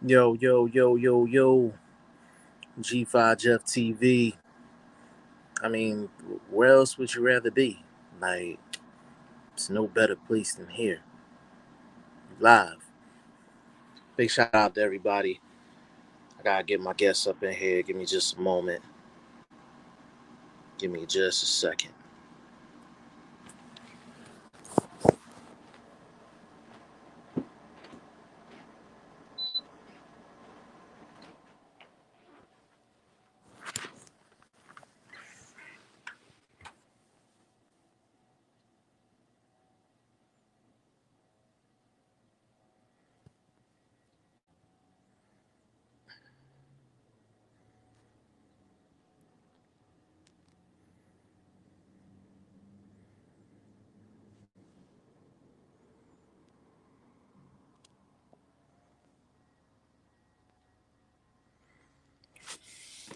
Yo, yo, yo, yo, yo. G5Jefftv. I mean, where else would you rather be? Like, it's no better place than here. Live. Big shout out to everybody. I gotta get my guests up in here. Give me just a moment. Give me just a second.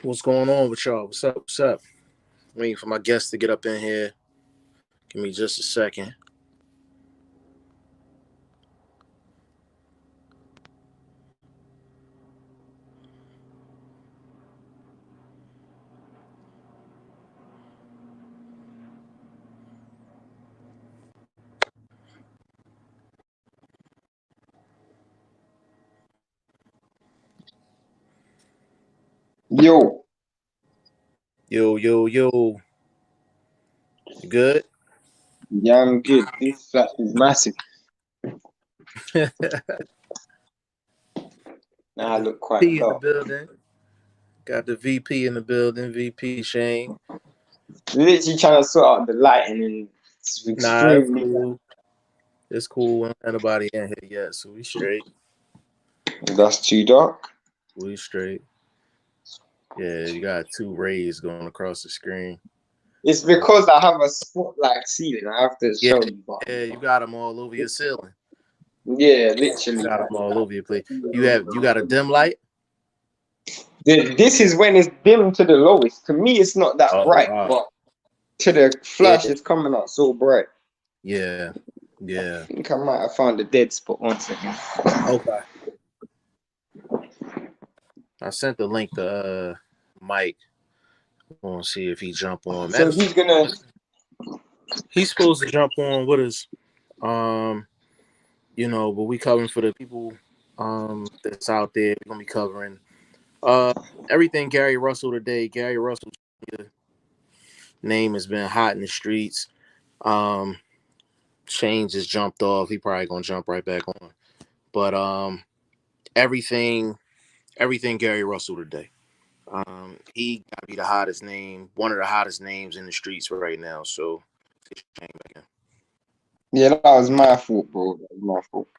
What's going on with y'all? What's up? What's up? Waiting for my guests to get up in here. Give me just a second. Yo. Yo, yo, yo. You good? Yeah, I'm good. This flat is massive. Now I look quite P in the dark. building. Got the VP in the building. VP Shane. Literally trying to sort out the lighting and it's Nah, it's extremely cool. It's cool. We don't have nobody in here yet, so we straight. That's too dark. We straight. Yeah, you got two rays going across the screen. It's because I have a spotlight ceiling. I have to show you. But Yeah, you got them all over your ceiling. yeah, literally. You got them all over your place. You got a dim light? This is when it's dim to the lowest. To me, it's not that bright, but to the flash, it's coming out so bright. Yeah, yeah. I think I might have found a dead spot. 1 second. Okay. I sent the link to Mike. We'll see if he jump on. So he's gonna. He's supposed to jump on with us. You know, but we covering for the people that's out there. We're gonna be covering everything Gary Russell today. Gary Russell name has been hot in the streets. Shane just jumped off. He probably gonna jump right back on. But everything Gary Russell today. He gotta be the hottest name, one of the hottest names in the streets right now. So Yeah, that was my fault, bro. That was my fault.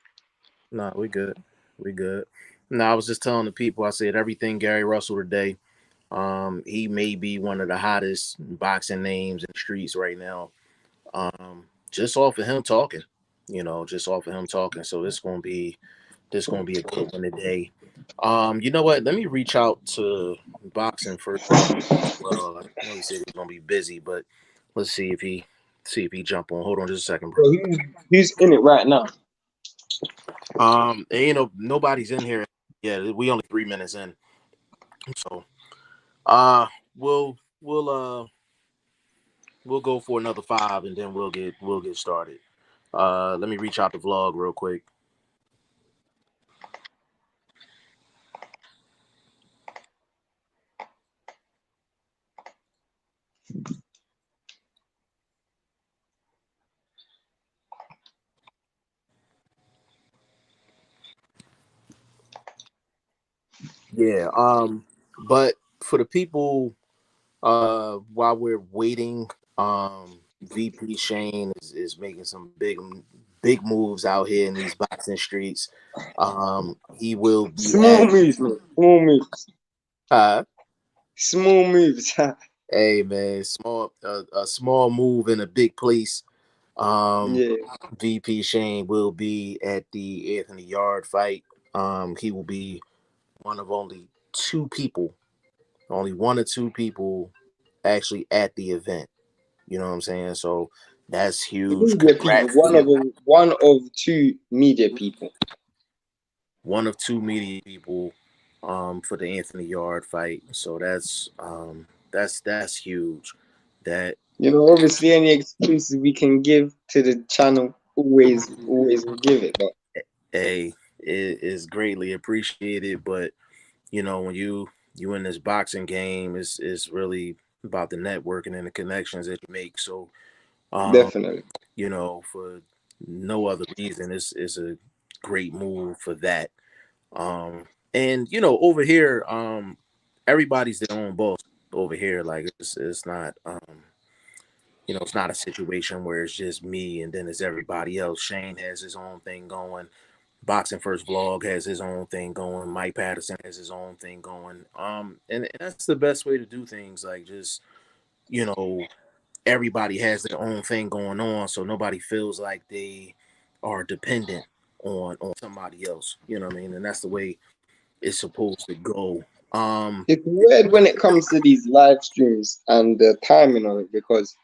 Nah, we good. We good. No, I was just telling the people, I said everything Gary Russell today. He may be one of the hottest boxing names in the streets right now. Just off of him talking, you know, just off of him talking. So this gonna be a good one today. You know what? Let me reach out to BoxingFirst. Well, I know he said he's gonna be busy, but let's see if he jump on. Hold on just a second, bro. So who's in it right now? And, you know, nobody's in here. Yeah, we only 3 minutes in. So we'll go for another 5 and then we'll get started. Let me reach out to Vlog real quick. Yeah, but for the people while we're waiting, VP Shane is making some big moves out here in these boxing streets. He will be Small moves, man. Small moves. Small moves. Hey man, a small move in a big place. Yeah. VP Shane will be at the Anthony Yard fight. He will be one of only 2 people, only 1 or 2 people actually at the event. You know what I'm saying? So that's huge. Media people. One of 2 media people. one of two media people for the Anthony Yard fight. So that's huge. That Obviously any exclusive we can give to the channel, always will give it. But a is greatly appreciated. But when you in this boxing game, is really about the networking and the connections that you make. So um, definitely. for no other reason, it's a great move for that. And over here, everybody's their own boss over here. Like it's not it's not a situation where it's just me and then it's everybody else. Shane has his own thing going. BoxingFirst Vlog has his own thing going. Mike Patterson has his own thing going. And that's the best way to do things. Like just you know, everybody has their own thing going on, so nobody feels like they are dependent on somebody else. You know what I mean? And that's the way it's supposed to go. It's weird when it comes to these live streams and the timing of it, because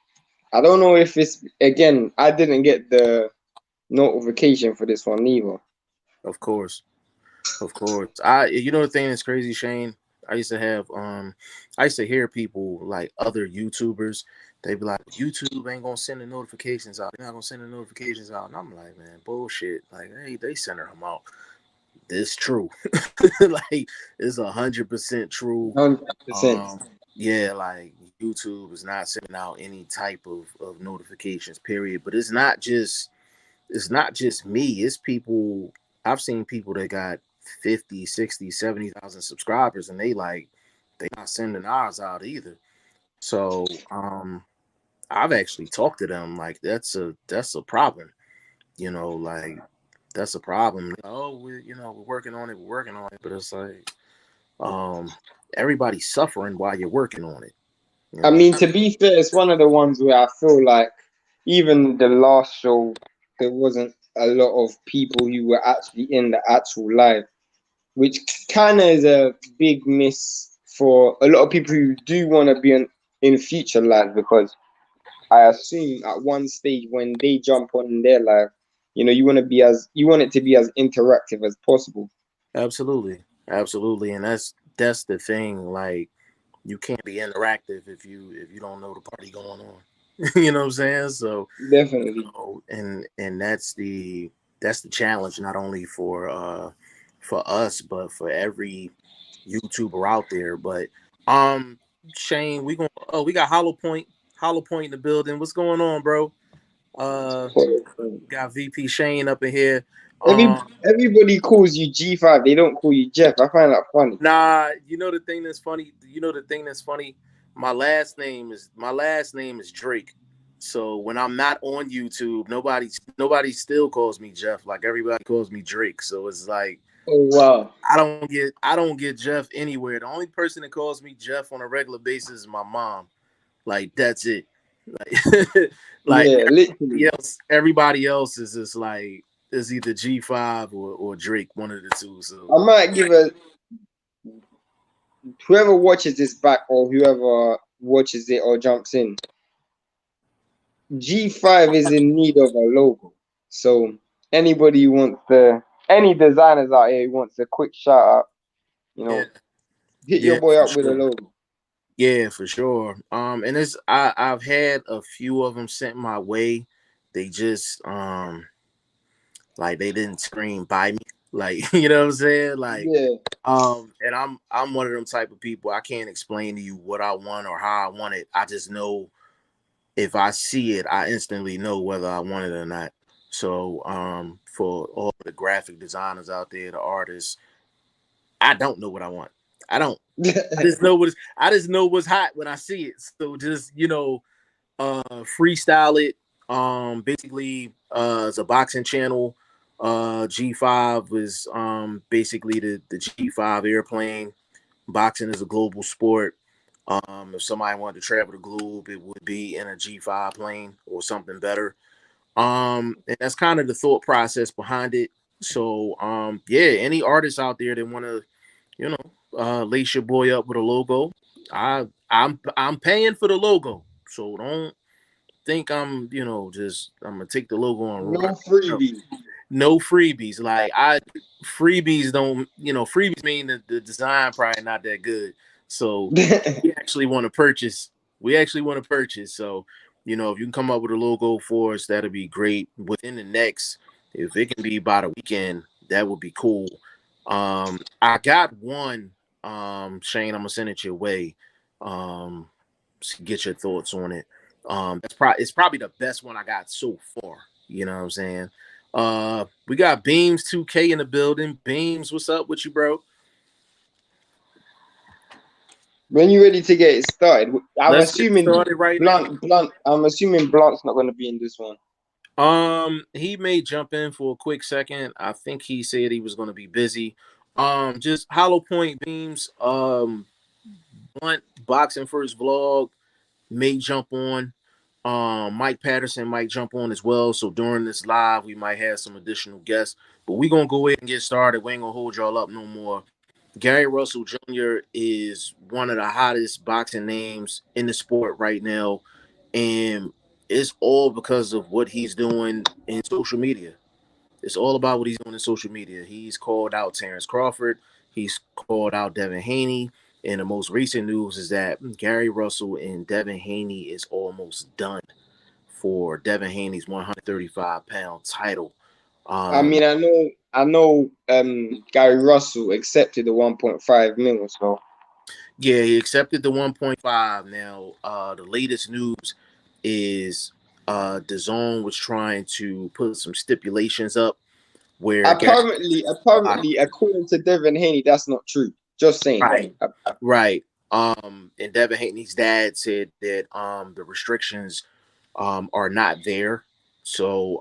I don't know if it's, again, I didn't get the notification for this one either. Of course. The thing that's crazy, Shane. I used to have I used to hear people like other YouTubers. They be like, YouTube ain't gonna send the notifications out. They're not gonna send the notifications out. And I'm like, man, bullshit. Like, hey, they send them out. This true. Like, it's 100% true. 100%. Yeah, like YouTube is not sending out any type of notifications, period. But it's not just me. It's people. I've seen people that got 50, 60, 70,000 subscribers, and they not sending ours out either. So I've actually talked to them like that's a problem. Like that's a problem. Oh, we're working on it. We're working on it. But it's like um everybody's suffering while you're working on it. You I know. mean, to be fair, it's one of the ones where I feel like even the last show, there wasn't a lot of people who were actually in the actual live, which kind of is a big miss for a lot of people who do want to be in future live, because I assume at one stage when they jump on their live, you want it to be as interactive as possible. Absolutely. Absolutely. And that's the thing. Like you can't be interactive if you don't know the party going on. You know what I'm saying? So Definitely. and that's the challenge not only for us but for every YouTuber out there. But Shane, we got Hollow Point in the building. What's going on, bro? Uh got VP Shane up in here. Everybody calls you G5. They don't call you Jeff. I find that funny. Nah, the thing that's funny. My last name is Drake. So when I'm not on YouTube, nobody still calls me Jeff. Like everybody calls me Drake. So it's like Oh wow. I don't get Jeff anywhere. The only person that calls me Jeff on a regular basis is my mom. Like that's it. Like like Yeah, literally. everybody else is just like is either G5 or Drake, one of the two. So I might give a whoever watches this back or whoever watches it or jumps in. G5 is in need of a logo. So anybody who wants any designers out here who wants a quick shout out, you yeah, know, hit your yeah, boy for up with a sure. logo. Yeah, for sure. And I've had a few of them sent my way. They just like they didn't scream by me. Like you know what I'm saying? Like Yeah. and I'm one of them type of people. I can't explain to you what I want or how I want it. I just know if I see it, I instantly know whether I want it or not. So for all the graphic designers out there, the artists, I don't know what I want. I don't. I just know what's hot when I see it. So just freestyle it. Basically, it's a boxing channel. G5 is basically the G5 airplane. Boxing is a global sport. If somebody wanted to travel the globe, it would be in a G5 plane or something better. And that's kind of the thought process behind it. So yeah, any artists out there that want to, you lace your boy up with a logo, I'm paying for the logo. So don't think I'm, just I'm gonna take the logo and run. No No. freebie. no freebies. Like freebies don't, freebies mean that the design probably not that good. So we actually want to purchase. We actually want to purchase. So, if you can come up with a logo for us, that'll be great. Within the next, if it can be by the weekend, that would be cool. I got one, Shane, I'm gonna send it your way. Um, get your thoughts on it. It's probably the best one I got so far. You know what I'm saying? We got Beams 2K in the building. Beams, what's up with you, bro? When you ready to get it started, I'm Let's get assuming started right now. Blunt. I'm assuming Blunt's not going to be in this one. He may jump in for a quick second. I think he said he was going to be busy. Just Hollow Point Beams. Blunt BoxingFirst Vlog may jump on. Mike Patterson might jump on as well. So during this live, we might have some additional guests. But we're gonna go ahead and get started. We ain't gonna hold y'all up no more. Gary Russell Jr. is one of the hottest boxing names in the sport right now, and it's all because of what he's doing in social media. It's all about what he's doing in social media. He's called out Terrence Crawford. He's called out Devin Haney. And the most recent news is that Gary Russell and Devin Haney is almost done for Devin Haney's 135-pound title. I mean, I know. Gary Russell accepted the 1.5 mil. So Yeah, he accepted the 1.5. Now, the latest news is DAZN was trying to put some stipulations up where apparently, according to Devin Haney, that's not true. Just saying. Right. And Devin Haney's dad said that the restrictions are not there. So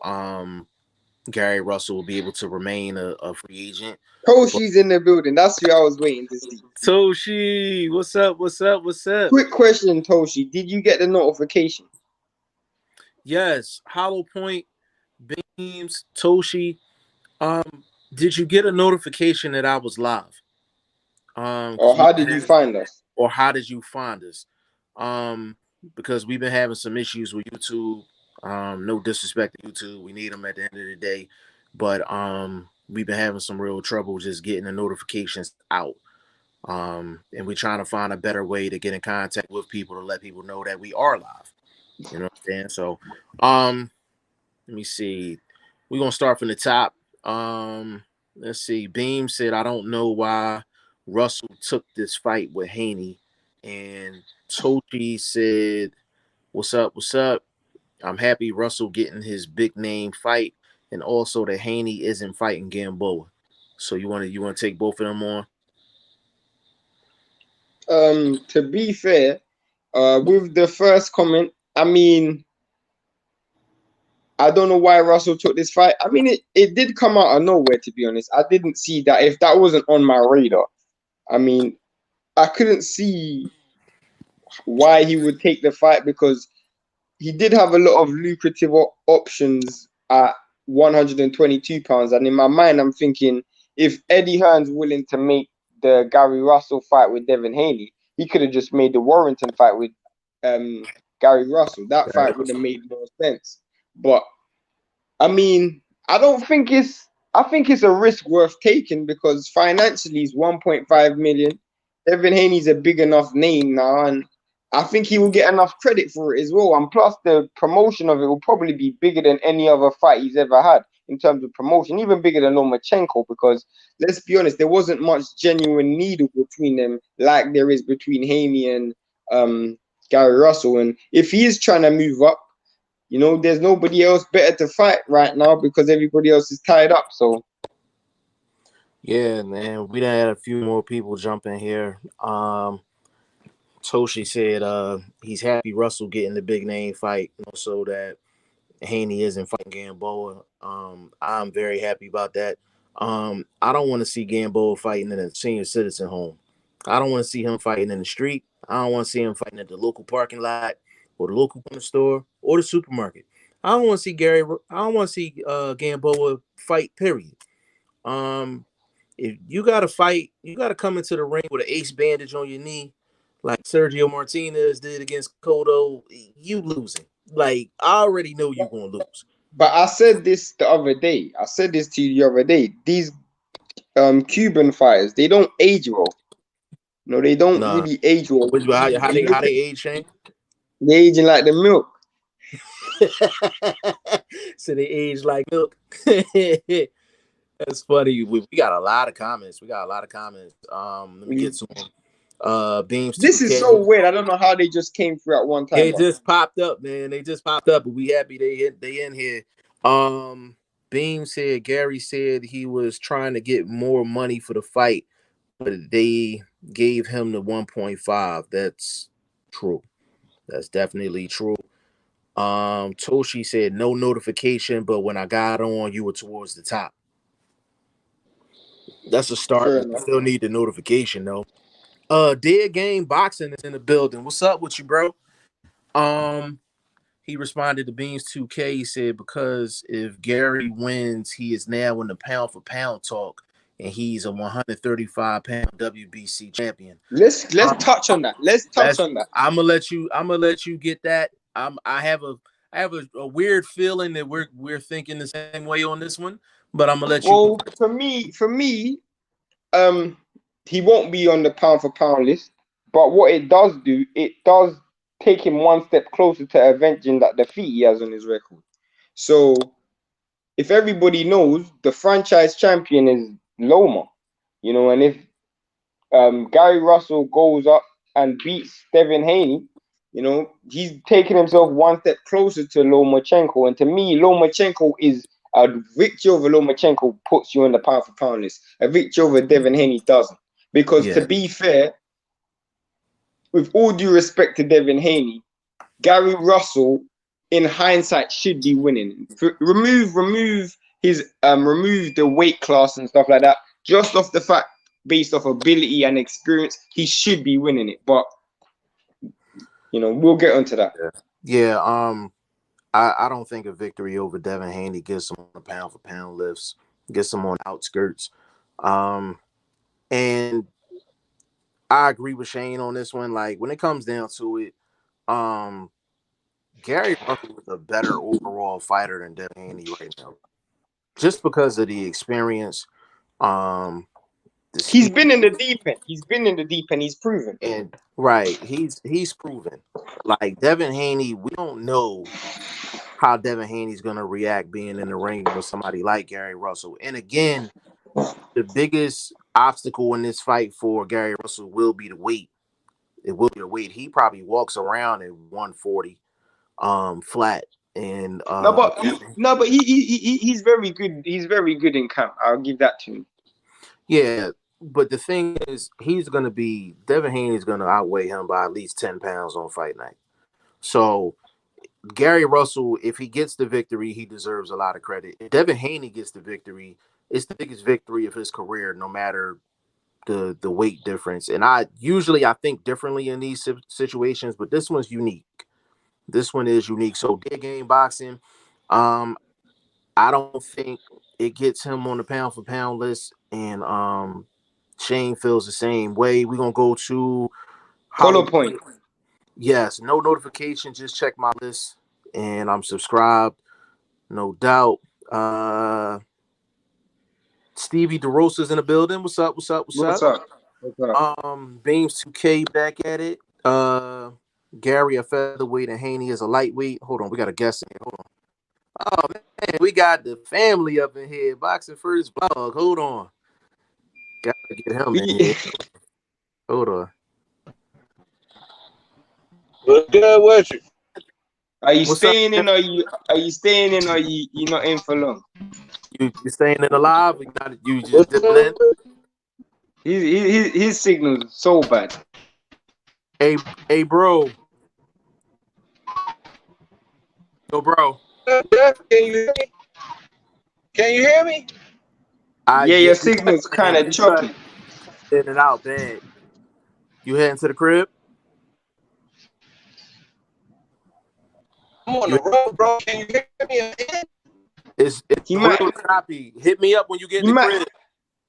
Gary Russell will be able to remain a free agent. Toshi's in the building. That's who I was waiting to see. Toshi, what's up? What's up? What's up? Quick question, Toshi. Did you get the notification? Yes. Hollow Point, Beams, Toshi. Did you get a notification that I was live? Or how did you find us? Or how did you find us? Because we've been having some issues with YouTube. No disrespect to YouTube. We need them at the end of the day. But we've been having some real trouble just getting the notifications out. And we're trying to find a better way to get in contact with people to let people know that we are live. You know what I'm saying? So let me see. We're gonna start from the top. Let's see. Beam said, I don't know why Russell took this fight with Haney. And Tochi said, what's up? What's up? I'm happy Russell getting his big name fight, and also that Haney isn't fighting Gamboa. So you want to take both of them on? To be fair, with the first comment, I mean, I don't know why Russell took this fight. I mean, it did come out of nowhere, to be honest. I didn't see that. If that wasn't on my radar, I mean, I couldn't see why he would take the fight because he did have a lot of lucrative options at 122 pounds. And in my mind, I'm thinking if Eddie Hearn's willing to make the Gary Russell fight with Devin Haney, he could have just made the Warrington fight with Gary Russell. That fight would have made more sense. But I mean, I think it's a risk worth taking because financially he's 1.5 million. Devin Haney's a big enough name now, and I think he will get enough credit for it as well. And plus, the promotion of it will probably be bigger than any other fight he's ever had in terms of promotion, even bigger than Lomachenko. Because let's be honest, there wasn't much genuine needle between them like there is between Haney and Gary Russell. And if he is trying to move up, there's nobody else better to fight right now because everybody else is tied up. So, yeah, man, we done had a few more people jump in here. Toshi said he's happy Russell getting the big name fight, so that Haney isn't fighting Gamboa. I'm very happy about that. I don't want to see Gamboa fighting in a senior citizen home. I don't want to see him fighting in the street. I don't want to see him fighting at the local parking lot or the local corner store or the supermarket. I don't want to see Gamboa fight. Period. Um, if you got to fight, you got to come into the ring with an ace bandage on your knee, like Sergio Martinez did against Cotto. You losing. Like I already know you're gonna lose. But I said this the other day. I said this to you the other day. These Cuban fighters, they don't age well. No, they don't Nah. really age well. How they age, Shane? They aging like the milk. So they age like milk. That's funny. We got a lot of comments. Let me get to them. Beams This is so 2K. weird. I don't know how they just came through at one time. They just popped up, man. They just popped up. But we happy they in here. Beam said Gary said he was trying to get more money for the fight, but they gave him the 1.5. That's true. That's definitely true. Toshi said no notification, but when I got on, you were towards the top. That's a start, Fair but we enough. still need the notification though. Dead Game Boxing is in the building. What's up with you, bro? He responded to Beans 2K. He said, because if Gary wins, he is now in the pound for pound talk, and he's a 135-pound WBC champion. Let's touch on that. Let's touch on that. I'm gonna let you get that. I have a weird feeling that we're thinking the same way on this one, but I'm gonna let you. Well, for me, he won't be on the pound for pound list. But what it does take him one step closer to avenging that defeat he has on his record. So, if everybody knows, the franchise champion is Loma, you know, and if Gary Russell goes up and beats Devin Haney, you know, he's taking himself one step closer to Lomachenko. And to me, Lomachenko is a victory over Lomachenko puts you in the pound for pound list. A victory over Devin Haney doesn't. Because to be fair, with all due respect to Devin Haney, Gary Russell, in hindsight, should be winning. Remove his remove the weight class and stuff like that. Just off the fact, based off ability and experience, he should be winning it. But you know, we'll get onto that. Yeah. I don't think a victory over Devin Haney gets him on the pound for pound lifts, gets him on outskirts. And I agree with Shane on this one. Like when it comes down to it, Gary Russell is a better overall fighter than Devin Haney right now, just because of the experience. He's been in the deep end. He's been in the deep end. He's proven. And right, he's proven. Like Devin Haney, we don't know how Devin Haney's gonna react being in the ring with somebody like Gary Russell. And again, the biggest obstacle in this fight for Gary Russell will be the weight. It will be the weight. He probably walks around at 140 flat. And no, but he's very good. He's very good in camp. I'll give that to him. Yeah, but the thing is, Devin Haney's gonna outweigh him by at least 10 pounds on fight night. So Gary Russell, if he gets the victory, he deserves a lot of credit. If Devin Haney gets the victory, it's the biggest victory of his career, no matter the weight difference. And I think differently in these situations, but this one's unique. This one is unique. So Dead Game Boxing, I don't think it gets him on the pound for pound list. And Shane feels the same way. We're gonna go to Hollow Point. Yes, no notification. Just check my list, and I'm subscribed, no doubt. Stevie DeRosa's in the building. What's up? Beams 2K back at it. Gary a featherweight and Haney is a lightweight. Hold on, we got a guest in here. Hold on. Oh man, we got the family up in here. BoxingFirst Vlog. Hold on. Gotta get him in here. Hold on. What's good with you? Are you staying in, or you not in for long? You staying in alive? You just dipping in? His signal's so bad. Hey, bro. Yo, bro. Can you hear me? Yeah, your signal's kind of choppy. In and out bad. You heading to the crib? I'm on the road, bro. Can you hear me? It's real choppy. Hit me up when you get in the crib.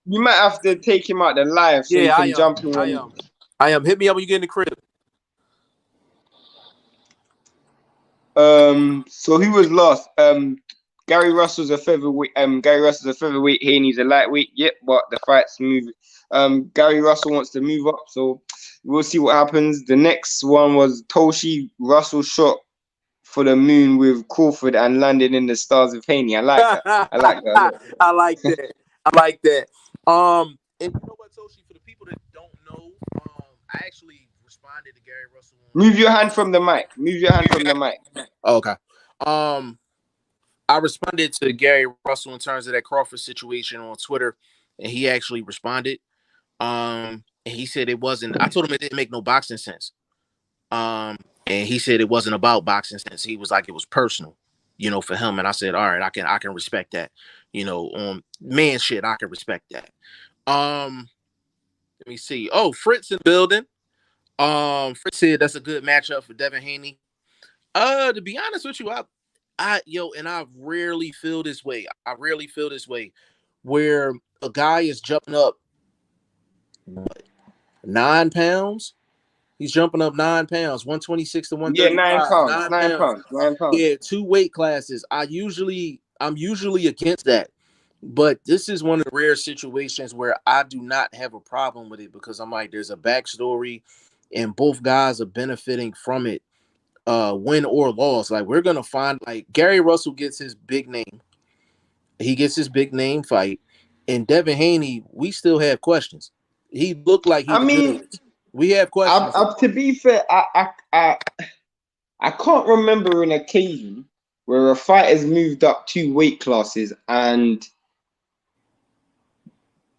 You might have to take him out the live so you can jump in. I am. Hit me up when you get in the crib. So who was lost? Gary Russell's a featherweight. Gary Russell's a featherweight. Haney's a lightweight. Yep, but the fight's moving. Gary Russell wants to move up, so we'll see what happens. The next one was Toshi Russell shot for the moon with Crawford and landed in the stars of Haney. I like that. I like that a lot. I like that. I like that. And you know what, Toshi? For the people that don't know, I actually responded to Gary Russell. Move your hand from the mic. Move your hand from the mic. Okay. I responded to Gary Russell in terms of that Crawford situation on Twitter, and he actually responded. And he said it wasn't. I told him it didn't make no boxing sense. And he said it wasn't about boxing sense. He was like it was personal, you know, for him. And I said, all right, I can respect that. You know, man shit, I can respect that. Let me see. Oh, Fritz in the building. Fritz said that's a good matchup for Devin Haney. To be honest with you, and I rarely feel this way. I rarely feel this way where a guy is jumping up 9 pounds. He's jumping up 9 pounds, 126 to 135. Yeah, 9 pounds. 9 pounds. Yeah, 2 weight classes. I'm usually against that. But this is one of the rare situations where I do not have a problem with it because I'm like, there's a backstory and both guys are benefiting from it, win or loss. Like, we're going to find, like, Gary Russell gets his big name. He gets his big name fight. And Devin Haney, we still have questions. He looked like he the goods. We have questions. To be fair, I can't remember an occasion where a fighter's moved up 2 weight classes and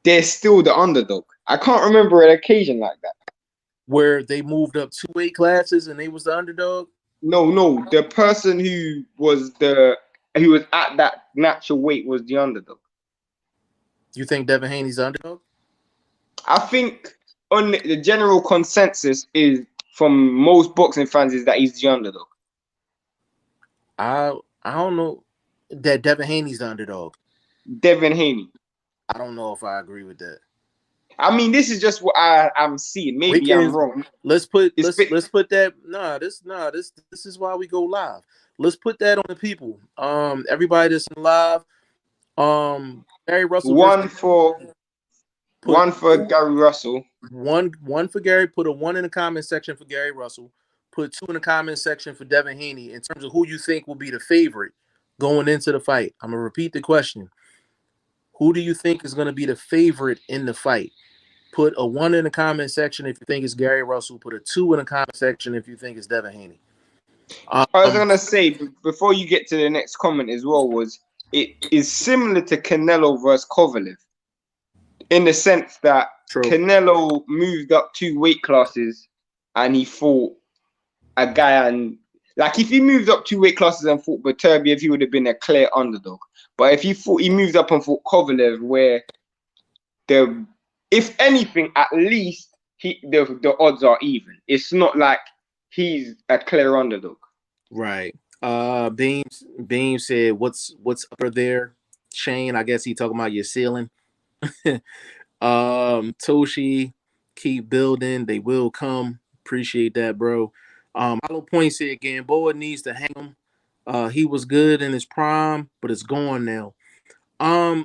they're still the underdog. I can't remember an occasion like that. Where they moved up 2 weight classes and they was the underdog? No. The person who was at that natural weight was the underdog. You think Devin Haney's the underdog? I think on the general consensus is from most boxing fans is that he's the underdog. I don't know that Devin Haney's the underdog. Devin Haney. I don't know if I agree with that. I mean, this is just what I'm seeing. Maybe I'm wrong. Let's put that. This is why we go live. Let's put that on the people. Everybody that's in live. Gary Russell. One for Gary Russell. One for Gary. Put a 1 in the comment section for Gary Russell. Put 2 in the comment section for Devin Haney in terms of who you think will be the favorite going into the fight. I'm gonna repeat the question. Who do you think is going to be the favorite in the fight? Put a 1 in the comment section if you think it's Gary Russell. Put a 2 in the comment section if you think it's Devin Haney. I was going to say, before you get to the next comment as well, was it is similar to Canelo versus Kovalev in the sense that Canelo moved up 2 weight classes and he fought a guy, and like if he moved up 2 weight classes and fought Beterbiev, he would have been a clear underdog. But if he moved up and fought Kovalev, where if anything, at least the odds are even. It's not like he's a clear underdog. Right. Beam said, "What's up there, Shane?" I guess he talking about your ceiling. Toshi, keep building. They will come. Appreciate that, bro. Hollow Point said, Gamboa needs to hang him. He was good in his prime, but it's gone now. I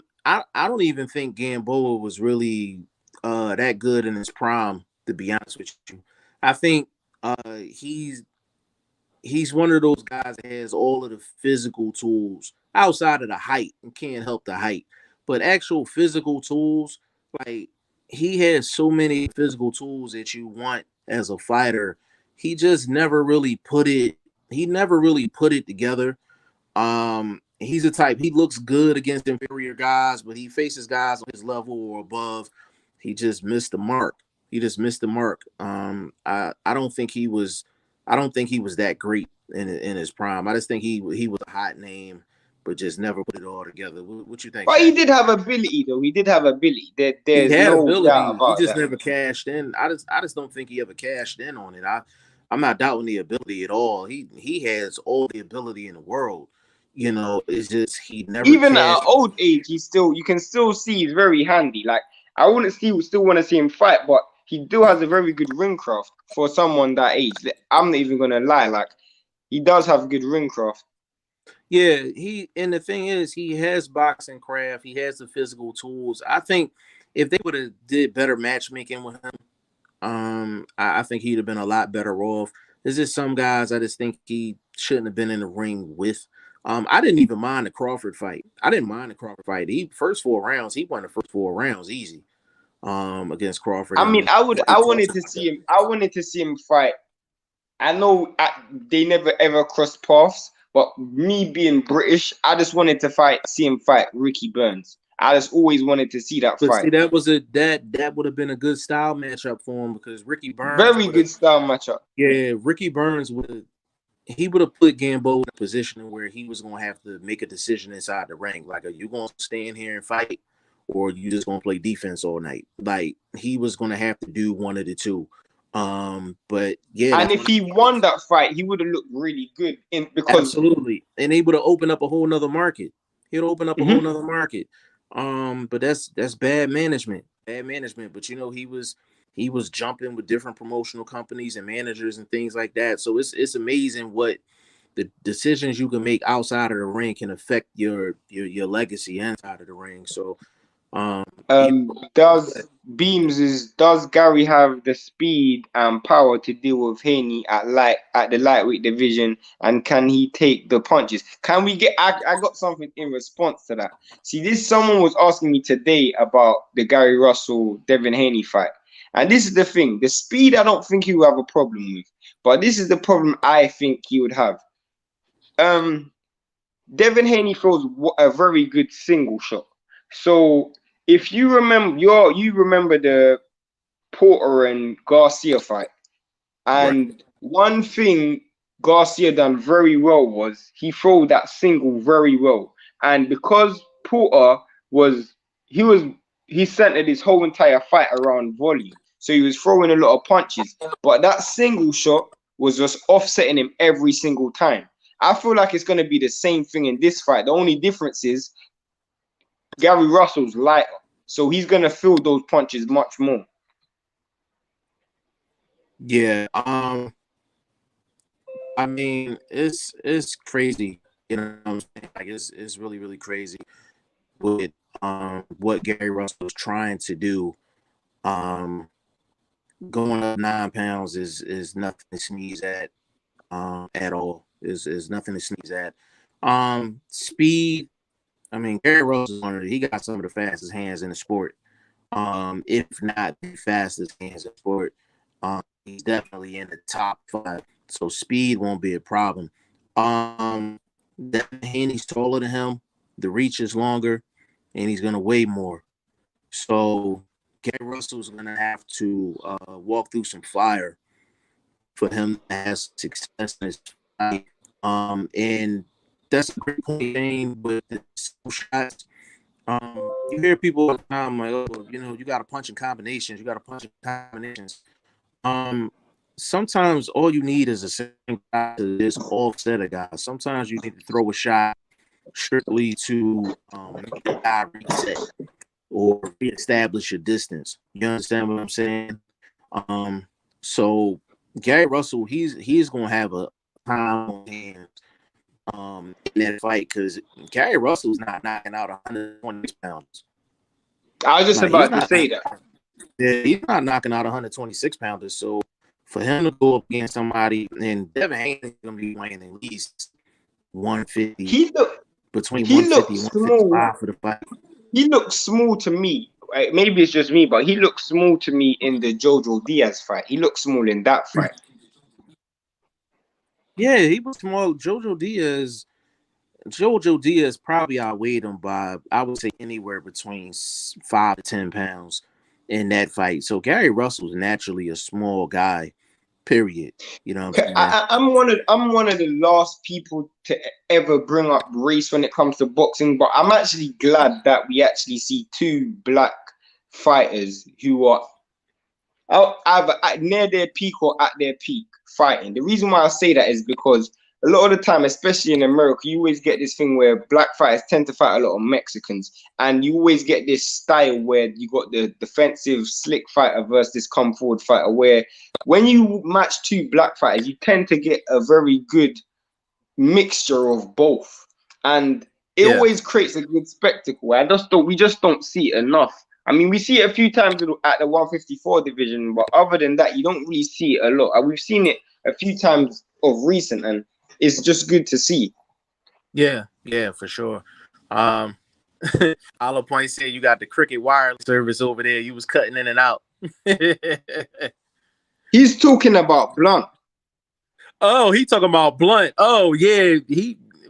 don't even think Gamboa was really that good in his prime, to be honest with you. I think he's one of those guys that has all of the physical tools outside of the height and can't help the height. But actual physical tools, like he has so many physical tools that you want as a fighter. He just never really put it together. He's the type, he looks good against inferior guys, but he faces guys on his level or above. He just missed the mark. I don't think he was that great in his prime. I just think he was a hot name, but just never put it all together. What you think? But he did have ability, though. He did have ability. There's no doubt about that. He just never cashed in. I just don't think he ever cashed in on it. I'm not doubting the ability at all. He has all the ability in the world. You know, it's just he never. Even at old age, you can still see he's very handy. Like I still want to see him fight, but he still has a very good ring craft for someone that age. I'm not even gonna lie. Like he does have good ring craft. Yeah, and the thing is, he has boxing craft. He has the physical tools. I think if they would have did better matchmaking with him, I think he'd have been a lot better off. There's just some guys I just think he shouldn't have been in the ring with. I didn't even mind the Crawford fight. I didn't mind the Crawford fight. He first 4 rounds, he won the first 4 rounds easy. Against Crawford, I mean, and I wanted to see him. I wanted to see him fight. I know they never ever crossed paths, but me being British, I just wanted to see him fight Ricky Burns. I just always wanted to see that but fight. see, that would have been a good style matchup for him because Ricky Burns Very would have. good style matchup. Yeah, Ricky Burns would he would have put Gambo in a position where he was going to have to make a decision inside the ring. Like, are you going to stay in here and fight, or are you just going to play defense all night? Like, he was going to have to do one of the two. But yeah, And if he won that fight, he would have looked really good because absolutely, and they would have opened up a whole nother market. He'd open up a whole nother market. But that's bad management. Bad management. But you know, he was jumping with different promotional companies and managers and things like that. So it's amazing what the decisions you can make outside of the ring can affect your legacy inside of the ring. So does Gary have the speed and power to deal with Haney at the lightweight division, and can he take the punches? Can we get? I got something in response to that. See, someone was asking me today about the Gary Russell Devin Haney fight, and this is the thing: the speed I don't think he will have a problem with, but this is the problem I think he would have. Devin Haney throws a very good single shot. So if you remember, you remember the Porter and Garcia fight, right. and one thing Garcia done very well was he threw that single very well, and because Porter was he was he centered his whole entire fight around volume, so he was throwing a lot of punches, but that single shot was just offsetting him every single time. I feel like it's going to be the same thing in this fight. The only difference is Gary Russell's lighter, so he's going to feel those punches much more. Yeah. I mean, it's crazy. You know what I'm saying? Like it's really, really crazy with what Gary Russell is trying to do. Going up 9 pounds is nothing to sneeze at all. Is nothing to sneeze at. Speed. I mean, Gary Russell, he got some of the fastest hands in the sport. If not the fastest hands in the sport. He's definitely in the top 5. So speed won't be a problem. Haney's taller than him. The reach is longer, and he's gonna weigh more. So Gary Russell's gonna have to walk through some fire for him to have success in his fight. And that's a great point, Shane, with the shots. You hear people all the time like, oh, you know, you got to punch in combinations. You got to punch in combinations. Sometimes all you need is a second guy to this offset a guy. Sometimes you need to throw a shot strictly to make a guy reset or reestablish your distance. You understand what I'm saying? So Gary Russell, he's gonna have a time on hands in that fight because Gary Russell's not knocking out 120 pounds. I was just Like about to say that. he's not knocking out 126 pounders. So for him to go up against somebody, and Devin Haney is gonna be weighing at least 150. Between 150 and 155 for the fight. He looks small to me. Right? Maybe it's just me, but he looks small to me in the Jojo Diaz fight. He looked small in that fight. Yeah, he was small. Jojo Diaz probably outweighed him by, I would say, anywhere between 5 to 10 pounds in that fight. So Gary Russell's naturally a small guy. Period. You know what I'm saying? I'm one of the last people to ever bring up race when it comes to boxing, but I'm actually glad that we actually see 2 black fighters who are either near their peak or at their peak fighting. The reason why I say that is because a lot of the time, especially in America, you always get this thing where black fighters tend to fight a lot of Mexicans, and you always get this style where you got the defensive slick fighter versus this come forward fighter, where when you match 2 black fighters, you tend to get a very good mixture of both. and it Yeah. always creates a good spectacle. We just don't see it enough. I mean, we see it a few times at the 154 division, but other than that, you don't really see it a lot. And we've seen it a few times of recent, and it's just good to see. Yeah, yeah, for sure. Um, Olive Point said you got the cricket wireless service over there. You was cutting in and out. He's talking about Blunt. Oh, he talking about Blunt. Oh, yeah,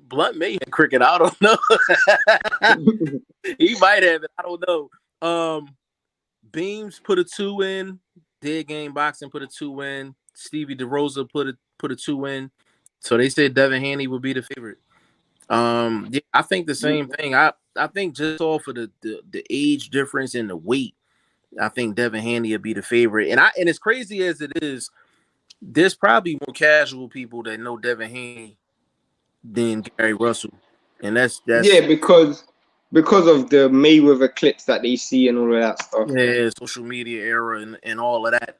Blunt may have cricket. I don't know. He might have it. I don't know. Beams put a 2 in. Dead Game Boxing put a 2 in. Stevie DeRosa put a 2 in. So they said Devin Haney would be the favorite. Yeah, I think the same thing. I think just off of the age difference and the weight, I think Devin Haney would be the favorite. And as crazy as it is, there's probably more casual people that know Devin Haney than Gary Russell. And that's Yeah, because of the Mayweather clips that they see and all of that stuff. yeah, social media era and all of that.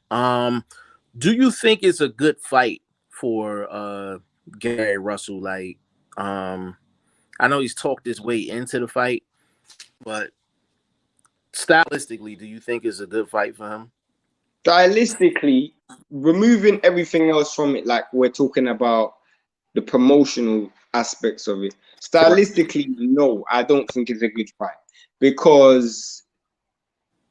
Do you think it's a good fight for Gary Russell? Like, I know he's talked his way into the fight, but stylistically, do you think it's a good fight for him? Stylistically, removing everything else from it, like we're talking about the promotional aspects of it. Stylistically, no, I don't think it's a good fight because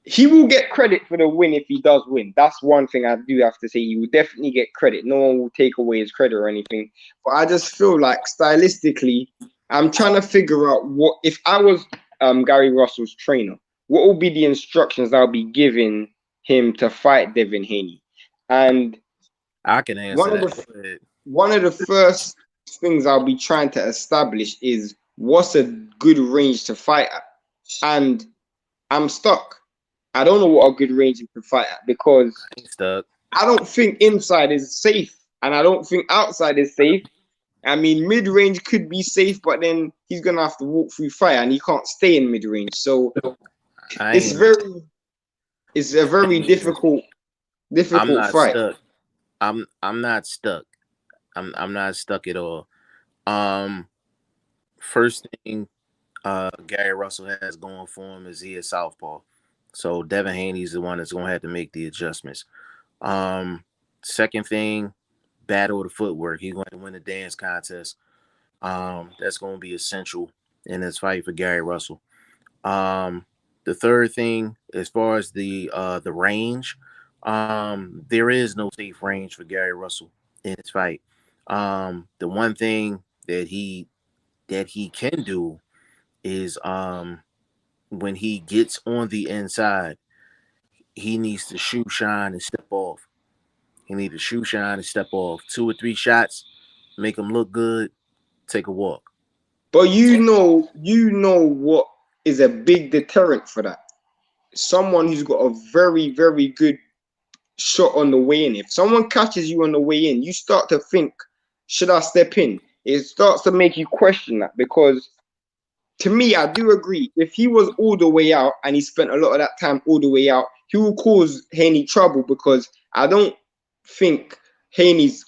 he will get credit for the win if he does win. That's one thing I do have to say. He will definitely get credit. No one will take away his credit or anything. But I just feel like stylistically, I'm trying to figure out what if I was Gary Russell's trainer, what will be the instructions I'll be giving him to fight Devin Haney? And I can answer that. one of the first things I'll be trying to establish is what's a good range to fight at. And I'm stuck. I don't know what a good range to fight at because I don't think inside is safe and I don't think outside is safe. I mean, mid-range could be safe, but then he's going to have to walk through fire and he can't stay in mid-range. So it's a very difficult fight. Stuck. I'm not stuck. I'm not stuck at all. First thing Gary Russell has going for him is he is southpaw. So Devin Haney's the one that's gonna have to make the adjustments. Second thing, battle of the footwork. He's going to win the dance contest. That's going to be essential in this fight for Gary Russell. The third thing, as far as the range, there is no safe range for Gary Russell in this fight. The one thing that he can do is when he gets on the inside, he needs to shoot, shine, and step off. He needs to shoot, shine, and step off. 2 or 3 shots, make him look good, take a walk. But you know what is a big deterrent for that? Someone who's got a very, very good shot on the way in. If someone catches you on the way in, you start to think, should I step in? It starts to make you question that because to me, I do agree. If he was all the way out and he spent a lot of that time all the way out, he will cause Haney trouble because I don't think Haney's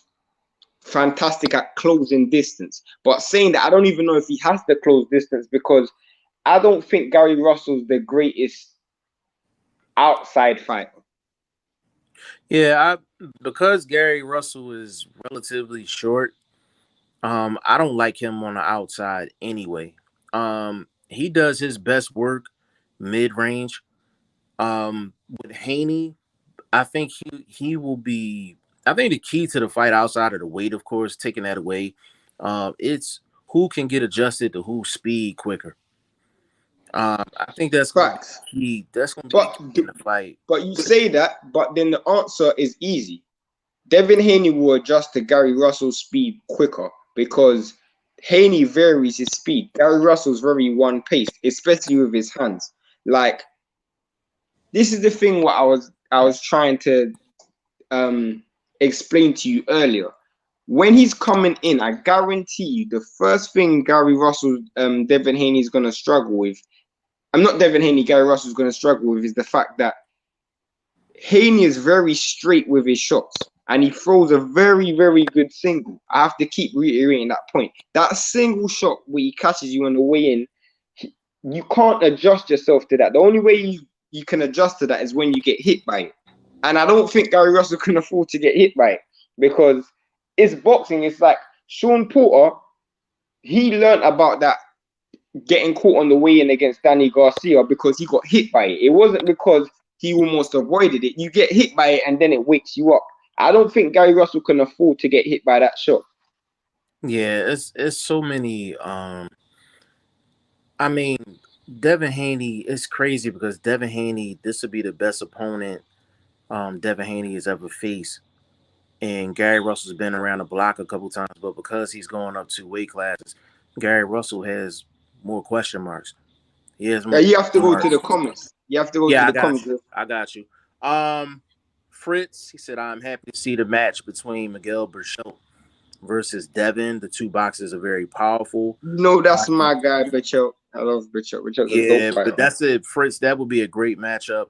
fantastic at closing distance. But saying that, I don't even know if he has to close distance because I don't think Gary Russell's the greatest outside fighter. Yeah, because Gary Russell is relatively short, I don't like him on the outside anyway. He does his best work mid-range. With Haney, I think he will be. I think the key to the fight outside of the weight, of course, taking that away, it's who can get adjusted to whose speed quicker. I think that's going to be key. That's going to be key in the fight. But you say that, but then the answer is easy. Devin Haney will adjust to Gary Russell's speed quicker because Haney varies his speed. Gary Russell's very one-paced, especially with his hands. Like, this is the thing what I was trying to explain to you earlier. When he's coming in, I guarantee you, the first thing Gary Russell, Devin Haney is going to struggle with, I'm not Devin Haney, Gary Russell's going to struggle with is the fact that Haney is very straight with his shots, and he throws a very, very good single. I have to keep reiterating that point. That single shot where he catches you on the way in, you can't adjust yourself to that. The only way you can adjust to that is when you get hit by it. And I don't think Gary Russell can afford to get hit by it, because it's boxing. It's like Sean Porter, he learned about that getting caught on the way in against Danny Garcia because he got hit by it. It wasn't because he almost avoided it. You get hit by it and then it wakes you up. I don't think Gary Russell can afford to get hit by that shot. Yeah, it's so many. I mean, Devin Haney. It's crazy because Devin Haney. This would be the best opponent Devin Haney has ever faced. And Gary Russell's been around the block a couple times, but because he's going up 2 weight classes, Gary Russell has more question marks. He has more You have to question go to the marks. comments. You have to go to Yeah, I the got comments. you. I got you. Fritz, he said, I'm happy to see the match between Miguel Berchelt versus Devin. The two boxers are very powerful. No, that's my guy, Berchelt. I love Berchelt. Berchelt's a dope Yeah, but fighter. that's it, Fritz. That would be a great matchup.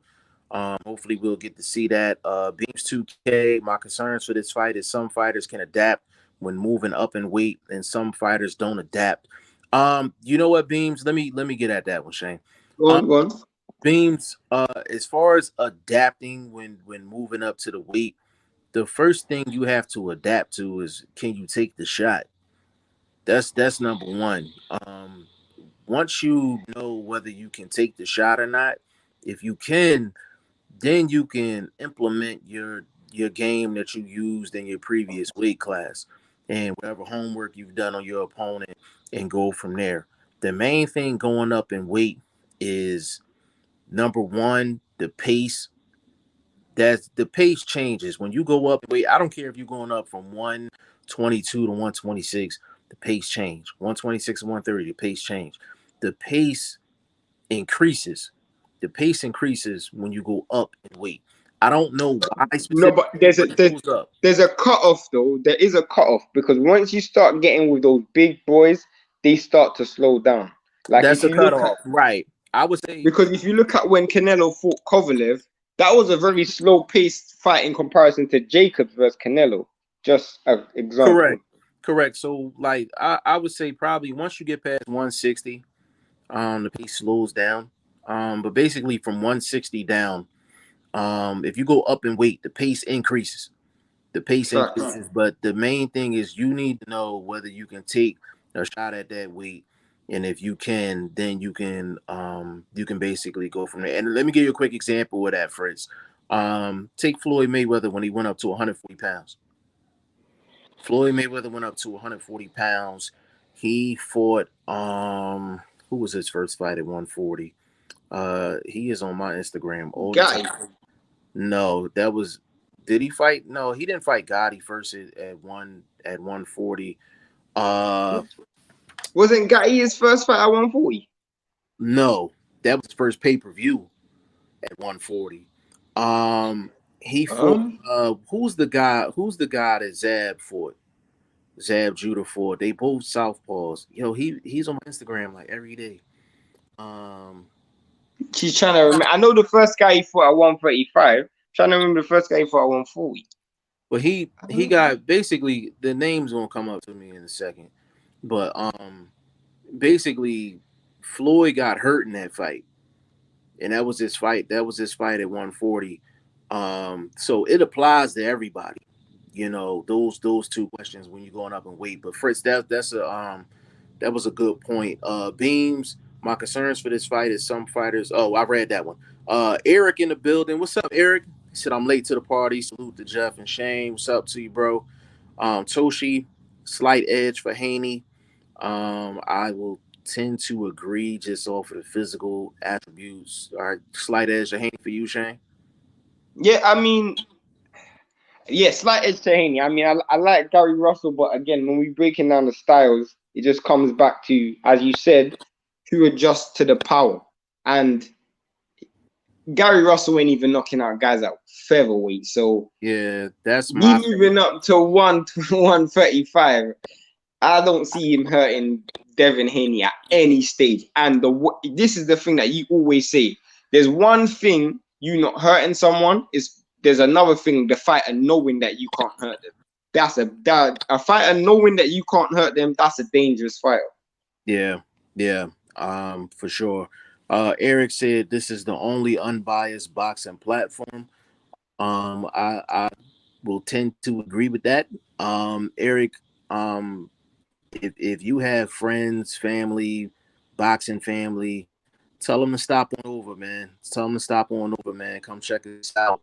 Hopefully we'll get to see that. Beams 2K. My concerns for this fight is some fighters can adapt when moving up in weight, and some fighters don't adapt. You know what, Beams? Let me get at that one, Shane. Go on, go on. Beams, as far as adapting when moving up to the weight, the first thing you have to adapt to is, can you take the shot? That's number one. Once you know whether you can take the shot or not, if you can, then you can implement your game that you used in your previous weight class and whatever homework you've done on your opponent, and go from there. The main thing going up in weight is, number one, the pace. That's the pace changes when you go up. Wait, I don't care if you're going up from 122 to 126. The pace change. 126 to 130. The pace change. The pace increases. The pace increases when you go up in weight. I don't know why No, but specifically, but it goes up. there's a cutoff though. There is a cutoff, because once you start getting with those big boys, they start to slow down. Like That's if a you look at cutoff, right? I would say Because if you look at when Canelo fought Kovalev, that was a very slow paced fight in comparison to Jacobs versus Canelo. Just an example. correct, correct. So like I would say probably once you get past 160, the pace slows down. But basically from 160 down, if you go up in weight, the pace increases. The pace Facts. increases, but the main thing is you need to know whether you can take a shot at that weight, and if you can, then you can basically go from there. And let me give you a quick example of that, Fritz. Take Floyd Mayweather when he went up to 140 pounds. Floyd Mayweather went up to 140 pounds. He fought who was his first fight at 140? He is on my Instagram all the Guy. time. No, that was. Did he fight? No, he didn't fight Gotti first at 140. Wasn't Guy his first fight at 140? No, that was his first pay-per-view at 140. He fought. Who's the guy? Who's the guy that Zab fought? Zab Judah fought. They both southpaws. Yo, he's on my Instagram like every day. She's trying to remember. I know the first guy he fought at 135. Trying to remember the first guy he fought at 140. But he got, basically, the name's gonna come up to me in a second. But basically Floyd got hurt in that fight. And that was his fight. That was his fight at 140. So it applies to everybody. You know, those two questions when you're going up in weight. But Fritz, that was a good point. Beams, my concerns for this fight is some fighters. Oh, I read that one. Eric in the building. What's up, Eric? He said, I'm late to the party. Salute to Jeff and Shane. What's up to you, bro? Toshi, slight edge for Haney. I will tend to agree just off of the physical attributes. All right, slight edge to Haney for you, Shane. Yeah, I mean, yeah, slight edge to Haney. I mean, I like Gary Russell, but again, when we're breaking down the styles, it just comes back to, as you said, to adjust to the power. And Gary Russell ain't even knocking out guys at featherweight. So yeah, that's he my moving up to 135. I don't see him hurting Devin Haney at any stage. And this is the thing that you always say. There's one thing you not hurting someone. There's another thing, the fighter knowing that you can't hurt them. A fighter knowing that you can't hurt them, that's a dangerous fighter. Yeah, yeah, for sure. Eric said this is the only unbiased boxing platform. I will tend to agree with that. Eric, if you have friends, family, boxing family, tell them to stop on over, man. Tell them to stop on over, man. Come check us out.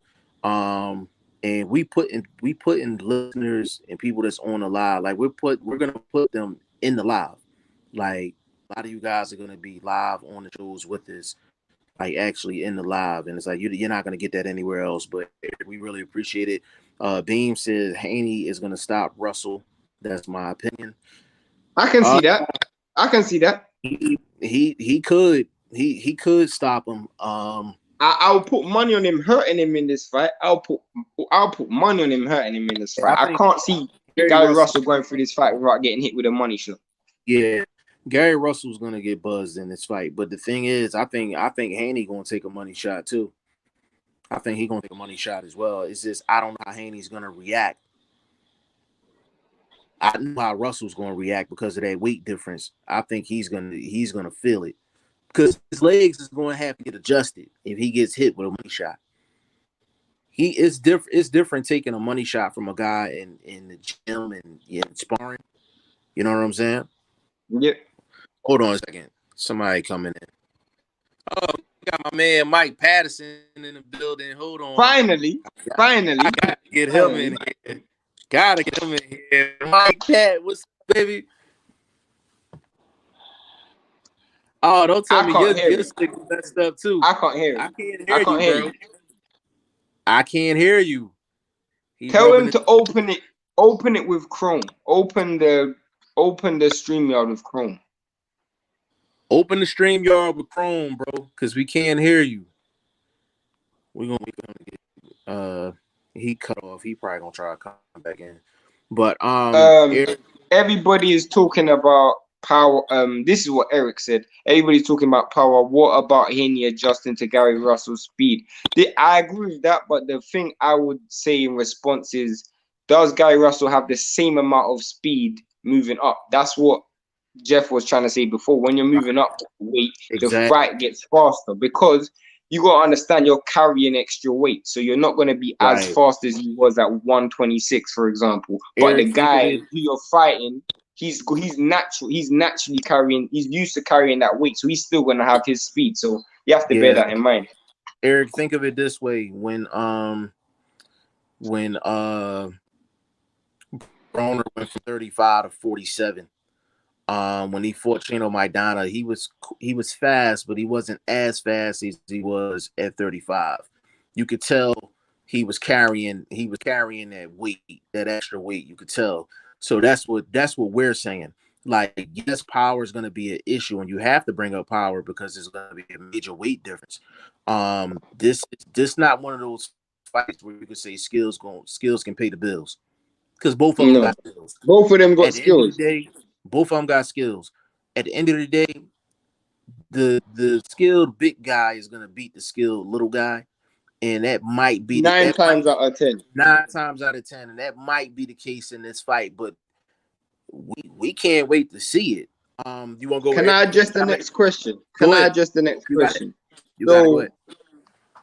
And we put in listeners and people that's on the live. Like we're gonna put them in the live. Like a lot of you guys are gonna be live on the shows with us, like actually in the live, and it's like you're not gonna get that anywhere else. But we really appreciate it. Beam says Haney is gonna stop Russell. That's my opinion. I can see that. I can see that. He could stop him. I'll put money on him hurting him in this fight. I'll put money on him hurting him in this fight. I can't see Gary Russell going through this fight without getting hit with a money shot. Yeah, Gary Russell's gonna get buzzed in this fight. But the thing is, I think Haney gonna take a money shot too. I think he's gonna take a money shot as well. It's just I don't know how Haney's gonna react. I know how Russell's gonna react because of that weight difference. I think he's gonna feel it. Because his legs is going to have to get adjusted if he gets hit with a money shot. It's different taking a money shot from a guy in the gym and sparring. You know what I'm saying? Yeah. Hold on a second. Somebody coming in. Oh, got my man Mike Patterson in the building. Hold on. Finally. I gotta get him in here. Gotta get him in here. Mike Pat, what's up, baby? Oh, don't tell me your stick messed up too. I can't hear I can't hear you, bro. I can't hear you. Tell him to open it with Chrome. Open the StreamYard with Chrome. Open the StreamYard with Chrome, bro, because we can't hear you. We're gonna get he cut off. He probably gonna try to come back in. But everybody is talking about power. This is what Eric said. Everybody's talking about power. What about Haney adjusting to Gary Russell's speed? I agree with that, but the thing I would say in response is, does Gary Russell have the same amount of speed moving up? That's what Jeff was trying to say before. When you're moving up weight, the fight gets faster because you gotta understand you're carrying extra weight, so you're not gonna be as fast as he was at 126, for example. But the guy who you're fighting, he's naturally carrying. He's used to carrying that weight, so he's still gonna have his speed. So you have to bear that in mind. Eric, think of it this way: when Broner went from 35 to 47. When he fought Chino Maidana, he was fast, but he wasn't as fast as he was at 35. You could tell he was carrying that weight, that extra weight. You could tell. So that's what we're saying. Like, yes, power is going to be an issue, and you have to bring up power because there's going to be a major weight difference. This not one of those fights where you could say skills can pay the bills, because both of them got skills. Both of them got skills. Both of them got skills. At the end of the day, the skilled big guy is gonna beat the skilled little guy, and that might be 9 times out of 10. 9 times out of 10, and that might be the case in this fight. But we can't wait to see it. You want to go? Can I adjust the next question? So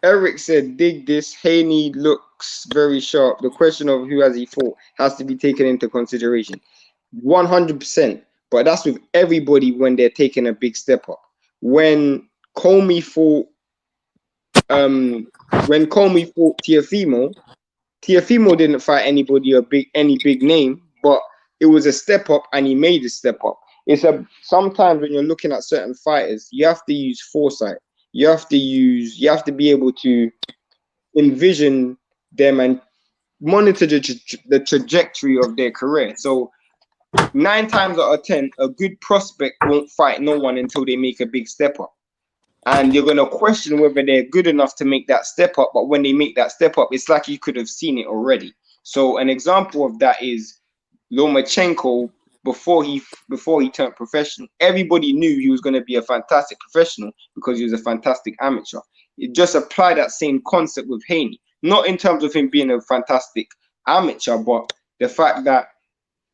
Eric said, dig this. Haney looks very sharp. The question of who has he fought has to be taken into consideration. 100%. But that's with everybody when they're taking a big step up. When Comey fought Teofimo didn't fight any big name, but it was a step up and he made a step up. Sometimes when you're looking at certain fighters, you have to use foresight. You have to be able to envision them and monitor the trajectory of their career. So 9 times out of 10, a good prospect won't fight no one until they make a big step up. And you're going to question whether they're good enough to make that step up. But when they make that step up, it's like you could have seen it already. So an example of that is Lomachenko. Before he turned professional, everybody knew he was going to be a fantastic professional because he was a fantastic amateur. just apply that same concept with Haney. Not in terms of him being a fantastic amateur, but the fact that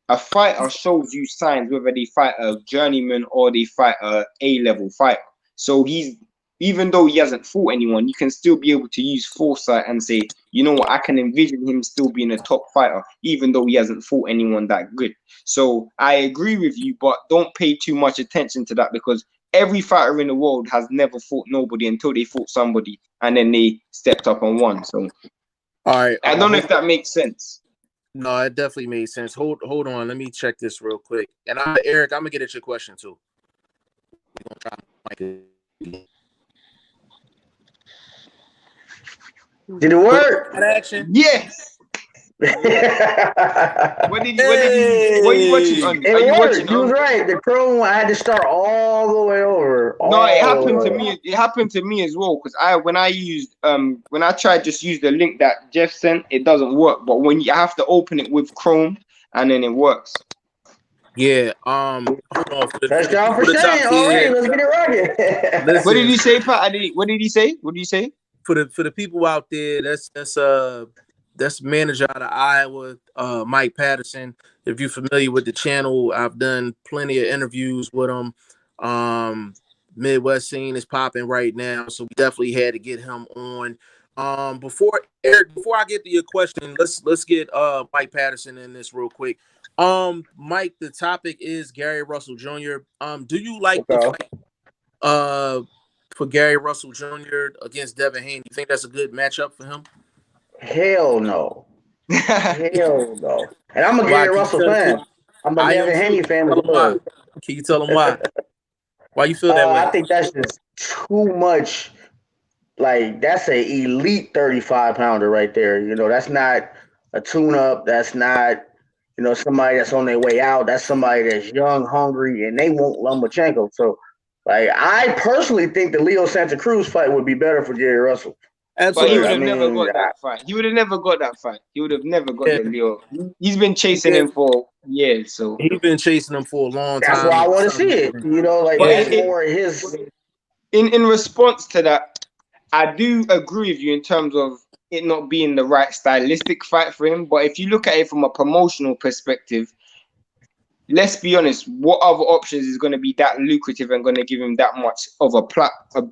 a fighter shows you signs whether they fight a journeyman or they fight a A-level fighter. So even though he hasn't fought anyone, you can still be able to use foresight and say, you know what, I can envision him still being a top fighter, even though he hasn't fought anyone that good. So I agree with you, but don't pay too much attention to that, because every fighter in the world has never fought nobody until they fought somebody and then they stepped up and won. So All right. I don't know if that makes sense. No, it definitely made sense. Hold on. Let me check this real quick. And Eric, I'm gonna get at your question too. We're gonna try. Did it work? Action. Yes. What are you watching on? It worked. You was right. The Chrome, I had to start all the way over. No, it happened to me. It happened to me as well, because when I tried just use the link that Jeff sent, it doesn't work. But when you have to open it with Chrome, and then it works. Yeah. Hold on. Touchdown for Shane. All right, let's get it rocking. What did he say, Pat? What did he say? What did you say? For the people out there, that's manager out of Iowa, Mike Patterson. If you're familiar with the channel, I've done plenty of interviews with him. Midwest scene is popping right now, so we definitely had to get him on. Before I get to your question, let's get Mike Patterson in this real quick. Mike, the topic is Gary Russell Jr. Do you like the fight for Gary Russell Jr. against Devin Haney? You think that's a good matchup for him? Hell no. Hell no. And I'm a Gary Russell fan. I'm a Devin Haney fan as well. Can you tell him why? Why you feel that way? I think that's just too much. Like, that's an elite 35-pounder right there. You know, that's not a tune-up. That's not, you know, somebody that's on their way out. That's somebody that's young, hungry, and they want Lomachenko. So, like, I personally think the Leo Santa Cruz fight would be better for Gary Russell. Absolutely. But he would have never got that fight. He would have never got that fight. He would have never got the Leo. He's been chasing him for years. So he's been chasing him for a long time. That's why I want to see it. You know, like it's more his. In response to that, I do agree with you in terms of it not being the right stylistic fight for him. But if you look at it from a promotional perspective, let's be honest, what other options is going to be that lucrative and going to give him that much of a platform?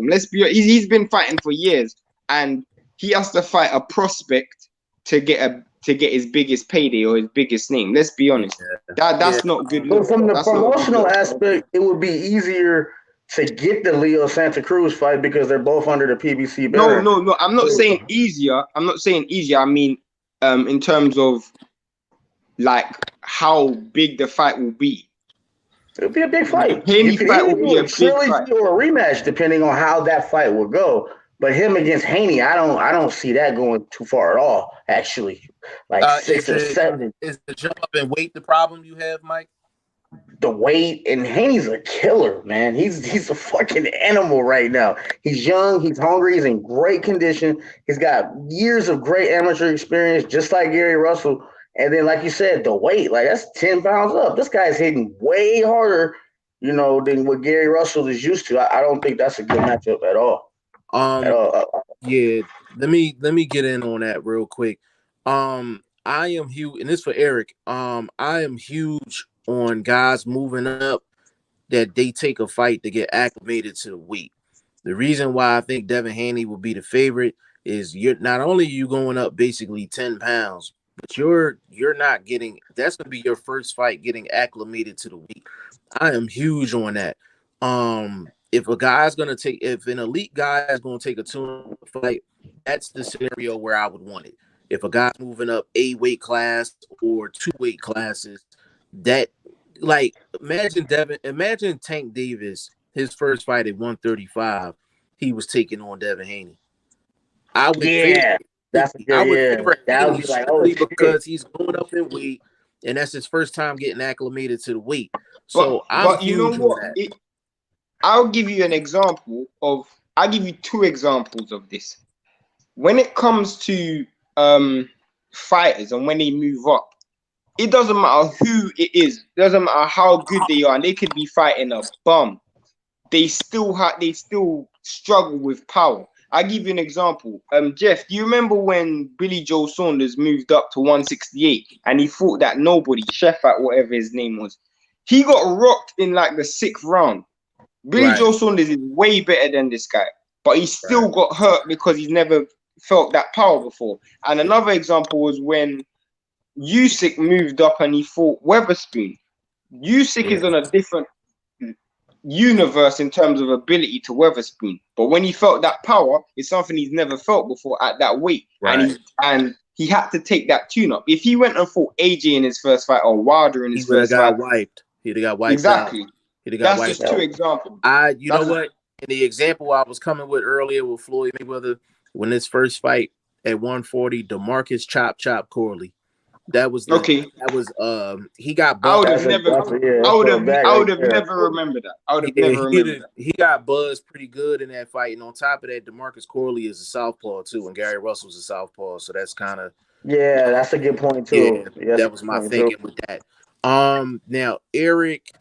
Let's be honest, he's been fighting for years, and he has to fight a prospect to get his biggest payday or his biggest name. Let's be honest, that's not good. But from the promotional aspect, it would be easier to get the Leo Santa Cruz fight because they're both under the PBC banner. No. I'm not saying easier. I mean, in terms of like how big the fight will be. It'll be a big fight. Haney fight will be a big fight or a rematch, depending on how that fight will go. But him against Haney, I don't see that going too far at all. Actually, like 6 or 7. Is the jump up in weight the problem you have, Mike? The weight, and Haney's a killer, man. He's a fucking animal right now. He's young, he's hungry, he's in great condition. He's got years of great amateur experience, just like Gary Russell. And then, like you said, the weight, like that's 10 pounds up. This guy's hitting way harder, you know, than what Gary Russell is used to. I don't think that's a good matchup at all. Yeah, let me get in on that real quick. I am huge, and this for Eric. I am huge on guys moving up that they take a fight to get acclimated to the weight. The reason why I think Devin Haney will be the favorite is you're not only you going up basically 10 pounds, but you're not getting, that's going to be your first fight getting acclimated to the weight. I am huge on that. If an elite guy is going to take a tune fight, that's the scenario where I would want it. If a guy's moving up a weight class or 2 weight classes, that, like, imagine Tank Davis, his first fight at 135, he was taking on Devin Haney. I would favor Haney strictly because he's going up in weight, and that's his first time getting acclimated to the weight. So I'm huge on that. I'll give you I'll give you 2 examples of this. When it comes to fighters and when they move up, it doesn't matter who it is. It doesn't matter how good they are, and they could be fighting a bum. They still struggle with power. I give you an example. Jeff, do you remember when Billy Joe Saunders moved up to 168 and he fought that nobody, Sheffat, whatever his name was? He got rocked in like the 6th round. Billy Right. Joe Saunders is way better than this guy, but he still got hurt because he's never felt that power before. And another example was when Usyk moved up and he fought Weatherspoon. Usyk is on a different universe in terms of ability to Weatherspoon, but when he felt that power, it's something he's never felt before at that weight, and he had to take that tune-up. If he went and fought AJ in his first fight or Wilder in his first fight, he'd have got wiped exactly. out. He'd have got That's wiped just out. two examples. You know what? In the example I was coming with earlier with Floyd Mayweather, when his first fight at 140, DeMarcus Chop Corley. That was okay. That was he got I would buzzed. have never. I would have never remembered that. I would have never remembered that. He got buzzed pretty good in that fight, and on top of that, DeMarcus Corley is a southpaw too, and Gary Russell's a southpaw, so that's kind of that's a good point too. Yeah, that was my thinking with that. Now Eric,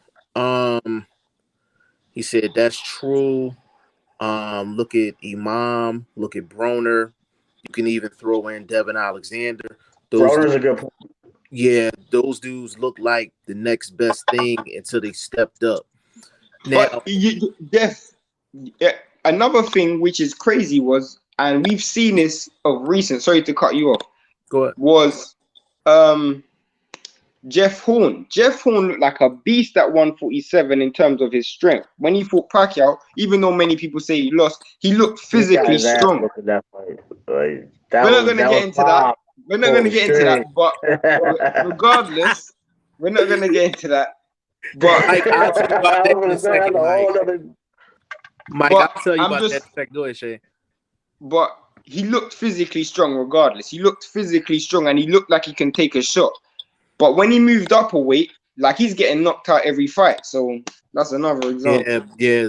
he said that's true. Look at Imam, look at Broner. You can even throw in Devin Alexander. Broner's a good point. Yeah, those dudes look like the next best thing until they stepped up. Now, Jeff, another thing which is crazy was, and we've seen this of recent. Sorry to cut you off. Go ahead. Was Jeff Horn. Jeff Horn looked like a beast at 147 in terms of his strength. When he fought Pacquiao, even though many people say he lost, he looked physically strong. We're not going to get into that. We're not going to get into that, but regardless, we're not going to get into that. But Mike, I'll tell you about that in a second, Mike, I'll tell you about that in a second. Go ahead, Shay. But he looked physically strong regardless. He looked physically strong, and he looked like he can take a shot. But when he moved up a weight, like he's getting knocked out every fight. So that's another example. Yeah.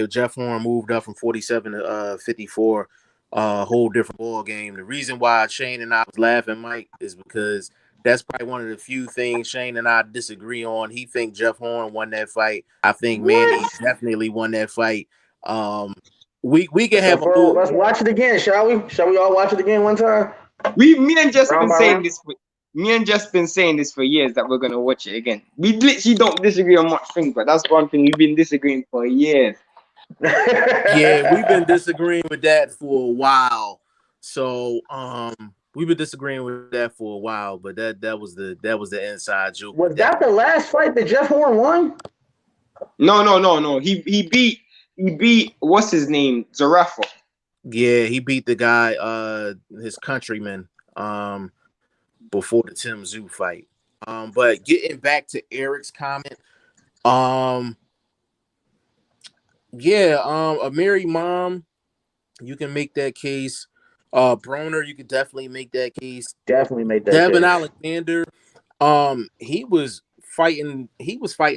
Jeff Horn moved up from 47 to 54. Whole different ball game. The reason why Shane and I was laughing, Mike, is because that's probably one of the few things Shane and I disagree on. He think Jeff Horn won that fight. I think Manny definitely won that fight. We can have a little. Let's watch it again, shall we? Shall we all watch it again one time? Me and Jess been saying this. Me and Jess been saying this for years that we're gonna watch it again. We literally don't disagree on much things, but that's one thing we've been disagreeing for years. Yeah, we've been disagreeing with that for a while. So we've been disagreeing with that for a while, but that was the inside joke. Was that the last fight that Jeff Horn won? No. He beat what's his name? Zarafa. Yeah, he beat the guy, his countryman, before the Tim Tszyu fight. But getting back to Eric's comment, a married mom, you can make that case. Broner, you could definitely make that case. Definitely make that Devin case. Alexander, he was fighting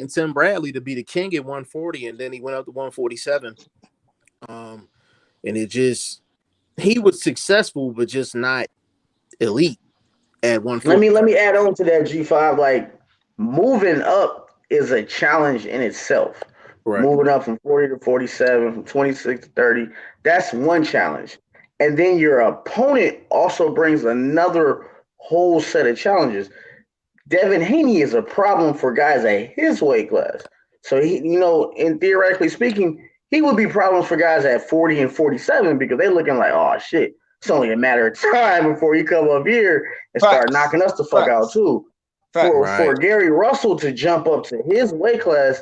Tim Bradley to be the king at 140, and then he went up to 147. And he was successful, but just not elite at 140. Let me add on to that, G5. Like, moving up is a challenge in itself. Right. Moving up from 40 to 47, from 26 to 30, that's one challenge. And then your opponent also brings another whole set of challenges. Devin Haney is a problem for guys at his weight class. So, in theoretically speaking, he would be problems for guys at 40 and 47 because they're looking like, oh, shit, it's only a matter of time before you come up here and start knocking us the fuck out, too. For Gary Russell to jump up to his weight class,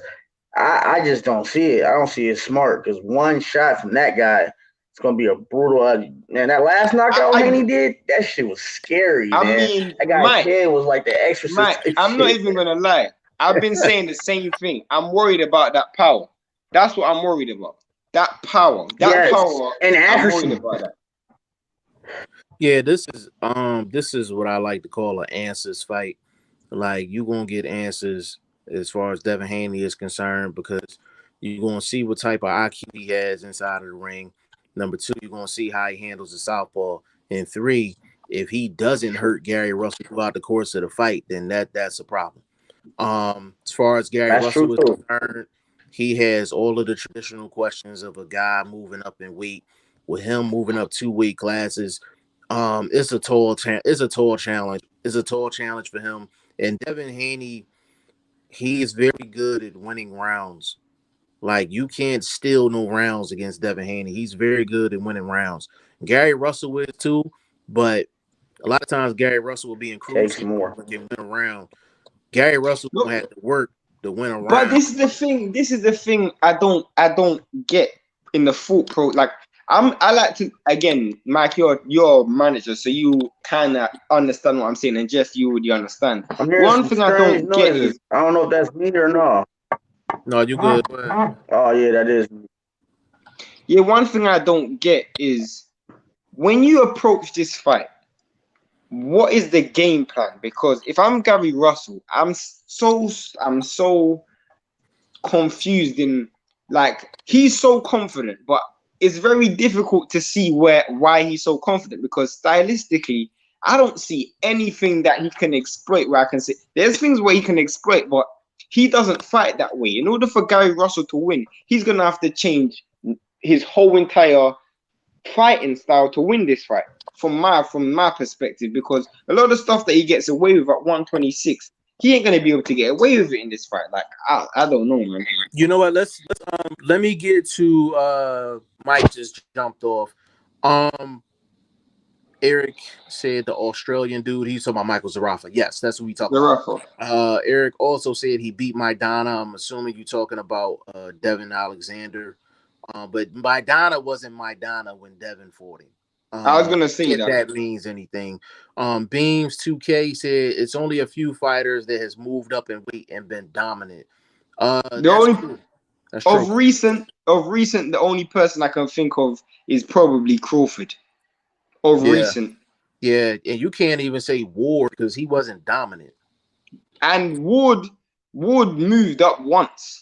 I just don't see it. I don't see it smart because one shot from that guy, it's going to be a brutal. And that last knockout Haney did, that shit was scary, man. I mean, that guy's head was like the Exorcist. Mike, I'm not even going to lie. I've been saying the same thing. I'm worried about that power. That's what I'm worried about. That power. Power. And accuracy. I'm worried about that. Yeah, this is what I like to call an answers fight. Like, you're going to get answers as far as Devin Haney is concerned, because you're going to see what type of IQ he has inside of the ring. Number two, you're going to see how he handles the southpaw. And three, if he doesn't hurt Gary Russell throughout the course of the fight, then that's a problem. As far as Gary Russell is concerned, He has all of the traditional questions of a guy moving up in weight. With him moving up 2 weight classes, it's a tall challenge. It's a tall challenge for him. And Devin Haney, he is very good at winning rounds. Like, you can't steal no rounds against Devin Haney. He's very good at winning rounds. Gary Russell is too, but a lot of times Gary Russell will be in cruise Takes control more. and can win a round. Gary Russell Look, gonna have to work to win a but round. this is the thing. This is the thing I don't get in the thought pro. Like, I like to, again, Mike, you're manager, so you kind of understand what I'm saying, and Jeff, you already understand. I'm hearing One some thing I strange don't get noises. is, I don't know if that's me or not. No, you good. Go ahead. Oh yeah, that is me. yeah, one thing I don't get is when you approach this fight, what is the game plan? Because if I'm Gary Russell, I'm so confused in, like, he's so confident, but it's very difficult to see why he's so confident, because stylistically I don't see anything that he can exploit where I can say there's things where he can exploit, but he doesn't fight that way. In order for Gary Russell to win, he's gonna have to change his whole entire fighting style to win this fight, from my perspective, because a lot of stuff that he gets away with at 126, he ain't gonna be able to get away with it in this fight. Like, I don't know, man. You know what? Let me get to Mike just jumped off. Eric said the Australian dude. He's talking about Michael Zarafa. Yes, that's what we talking The about. Ruffle. Eric also said he beat Maidana. I'm assuming you're talking about Devin Alexander. But Maidana wasn't Maidana when Devin fought him. I was gonna say If that. that means anything. Beams 2K said it's only a few fighters that has moved up in weight and been dominant. The That's only true. That's true. of recent, the only person I can think of is probably Crawford. Of Yeah. recent. Yeah, and you can't even say Ward because he wasn't dominant. And Ward moved up once.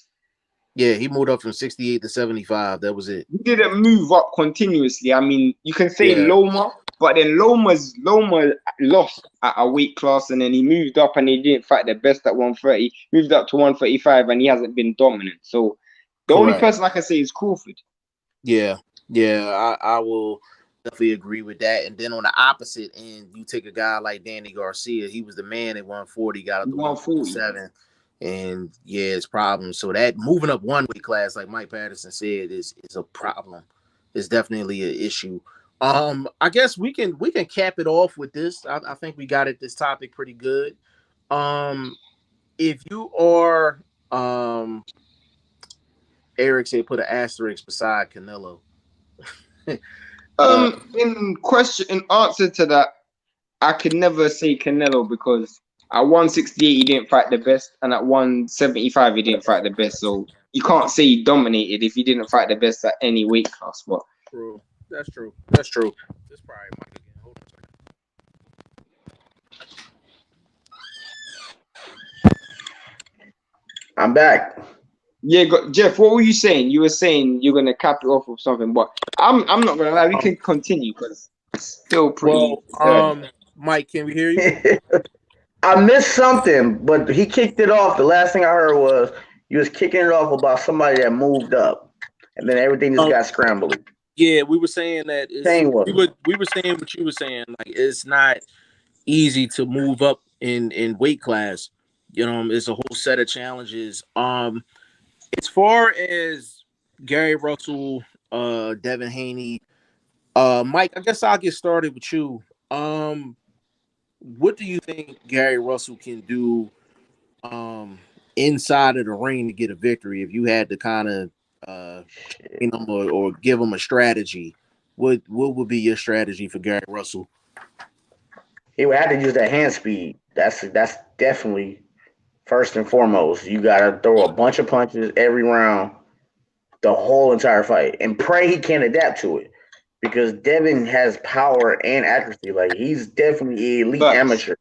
Yeah, he moved up from 68 to 75. That was it. He didn't move up continuously. I mean, you can say Yeah. Loma, but then Loma lost at a weight class, and then he moved up and he didn't fight the best at 130. Moved up to 135 and he hasn't been dominant. So the only person I can say is Crawford. Yeah, I will definitely agree with that. And then on the opposite end, you take a guy like Danny Garcia. He was the man at 140, got up to 147. And yeah, it's problems. So that moving up one weight class, like Mike Patterson said, is a problem. It's definitely an issue. I guess we can cap it off with this. I think we got this topic pretty good. If you are Eric said put an asterisk beside Canelo. In answer to that, I could never say Canelo, because at 168 he didn't fight the best, and at 175 he didn't fight the best. So you can't say he dominated if he didn't fight the best at any weight class. But true, that's true. That's true. This probably Mike again. Hold on a second. I'm back. yeah, Jeff, what were you saying? You were saying you're gonna cap it off with something, but I'm not gonna lie. We can continue because it's still pretty. Mike, can we hear you? I missed something, but he kicked it off. The last thing I heard was you was kicking it off about somebody that moved up, and then everything just got scrambled. Yeah, we were saying that. We were saying what you were saying. Like, it's not easy to move up in weight class. You know, it's a whole set of challenges. As far as Gary Russell, Devin Haney, Mike, I guess I'll get started with you. What do you think Gary Russell can do inside of the ring to get a victory? If you had to kind of train him or give him a strategy, what would be your strategy for Gary Russell? He would have to use that hand speed. That's definitely first and foremost. You got to throw a bunch of punches every round, the whole entire fight, and pray he can adapt to it. Because Devin has power and accuracy. Like, he's definitely an elite amateur.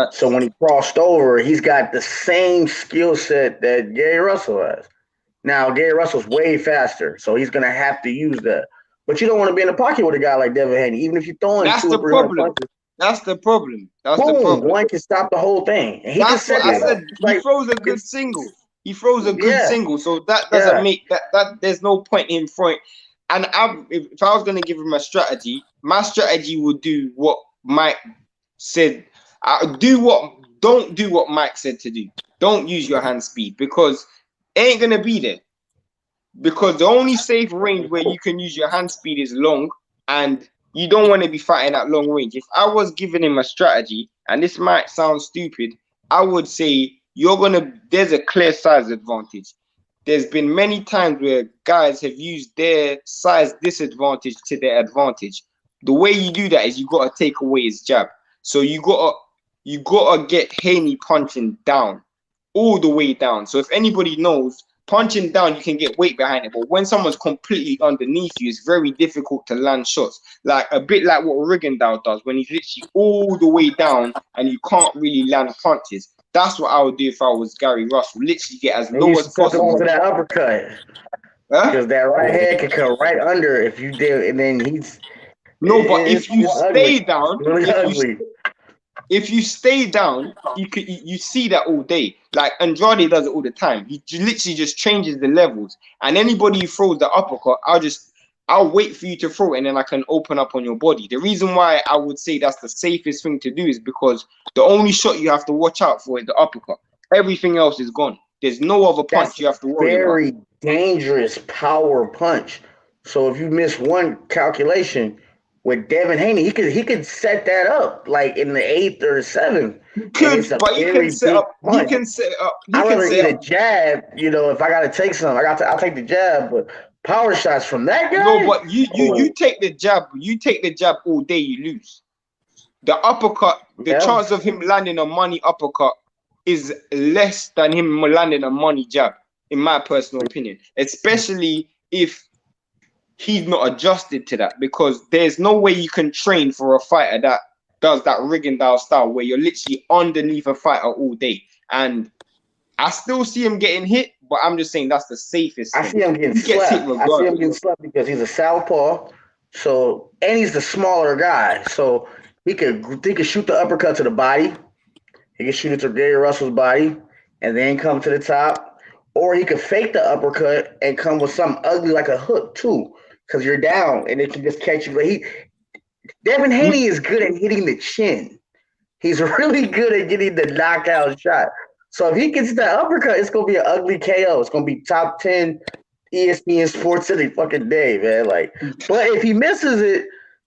So when he crossed over, he's got the same skill set that Gary Russell has. Now, Gary Russell's way faster, so he's going to have to use that. But you don't want to be in the pocket with a guy like Devin Haney, even if you're throwing That's the problem. That's the problem. That's the problem. One can stop the whole thing. And That's what I said. He throws a good single. He throws a good Yeah, single, so that doesn't yeah. make that. There's no point in throwing. And if I was going to give him a strategy, my strategy would do what Mike said. Don't do what Mike said to do. Don't use your hand speed because it ain't gonna be there. Because the only safe range where you can use your hand speed is long, and you don't want to be fighting at long range. If I was giving him a strategy, and this might sound stupid, I would say there's a clear size advantage. There's been many times where guys have used their size disadvantage to their advantage. The way you do that is you got to take away his jab. So you gotta get Haney punching down, all the way down. So if anybody knows, punching down, you can get weight behind it. But when someone's completely underneath you, it's very difficult to land shots. Like a bit like what Rigondeaux does when he's literally all the way down and you can't really land punches. That's what I would do if I was Gary Russell. Literally get as And low you as suck him possible. to that uppercut Huh? because that right hand can come right under if you did, and then No, but it's if you ugly. stay down, It's really ugly. if you stay down, you see that all day. Like Andrade does it all the time. He literally just changes the levels. And anybody who throws the uppercut, I'll wait for you to throw it and then I can open up on your body. The reason why I would say that's the safest thing to do is because the only shot you have to watch out for is the uppercut. Everything else is gone. There's no other punch That's you have to a worry about. very dangerous power punch. So if you miss one calculation with Devin Haney, he could set that up like in the eighth or the seventh, You and it's could, a but very big he punch. can set it up, he I'd can rather set eat it a up. jab. If I gotta take some, I'll take the jab. But power shots from that No, guy, but you oh take the jab, all day, you lose. The uppercut, the yeah, chance of him landing a money uppercut is less than him landing a money jab, in my personal opinion. Especially if he's not adjusted to that, because there's no way you can train for a fighter that does that Rigondeaux style where you're literally underneath a fighter all day. And I still see him getting hit, but I'm just saying that's the safest I thing. see him getting He gets hit slapped. I see him regardless. getting slapped because he's a southpaw. So and he's the smaller guy, so he could shoot the uppercut to the body. He could shoot it to Gary Russell's body and then come to the top. Or he could fake the uppercut and come with something ugly like a hook too, because you're down and it can just catch you. But Devin Haney is good at hitting the chin. He's really good at getting the knockout shot. So if he gets that uppercut, it's gonna be an ugly KO. It's gonna be top 10 ESPN Sports any fucking day, man. Like, but if he misses it,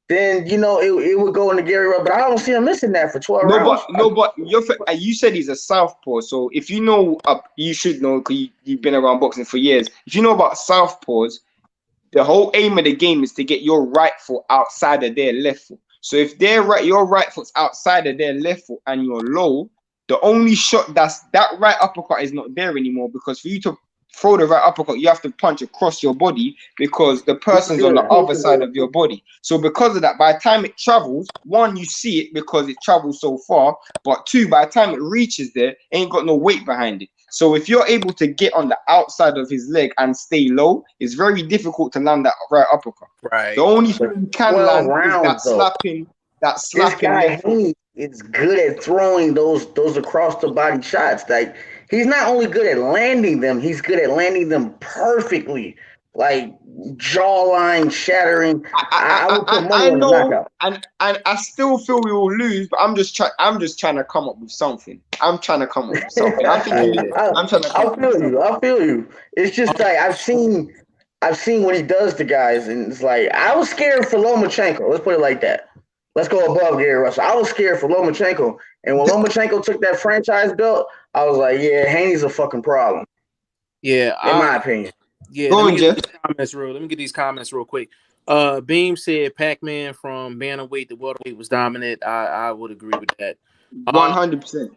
then it would go into Gary Russell. But I don't see him missing that for 12 rounds. No, but you said he's a southpaw. So if you know, you should know because you've been around boxing for years. If you know about southpaws, the whole aim of the game is to get your right foot outside of their left foot. So if your right foot's outside of their left foot and you're low, the only shot that right uppercut is not there anymore, because for you to throw the right uppercut, you have to punch across your body because the person's on the other side of your body. So because of that, by the time it travels, one, you see it because it travels so far, but two, by the time it reaches there, it ain't got no weight behind it. So if you're able to get on the outside of his leg and stay low, it's very difficult to land that right uppercut. Right. The only thing you can 12 land is rounds, though. that This slapping guy left foot. Haney is good at throwing those across the body shots. Like, he's not only good at landing them, he's good at landing them perfectly, like jawline shattering. I would put money I on the know, knockout. and I still feel we will lose, but I'm just trying to come up with something. I'm trying to come up with something. I'm trying to come up with something. I feel you. It's just like I've seen what he does to guys, and it's like I was scared for Lomachenko. Let's put it like that. Let's go above Gary Russell. I was scared for Lomachenko, and when Lomachenko took that franchise belt, I was like, yeah, Haney's a fucking problem. Yeah, in my opinion. Yeah, Go let on, me Jeff. get these comments real quick. Beam said Pac-Man from bantamweight to welterweight was dominant. I would agree with that. 100%.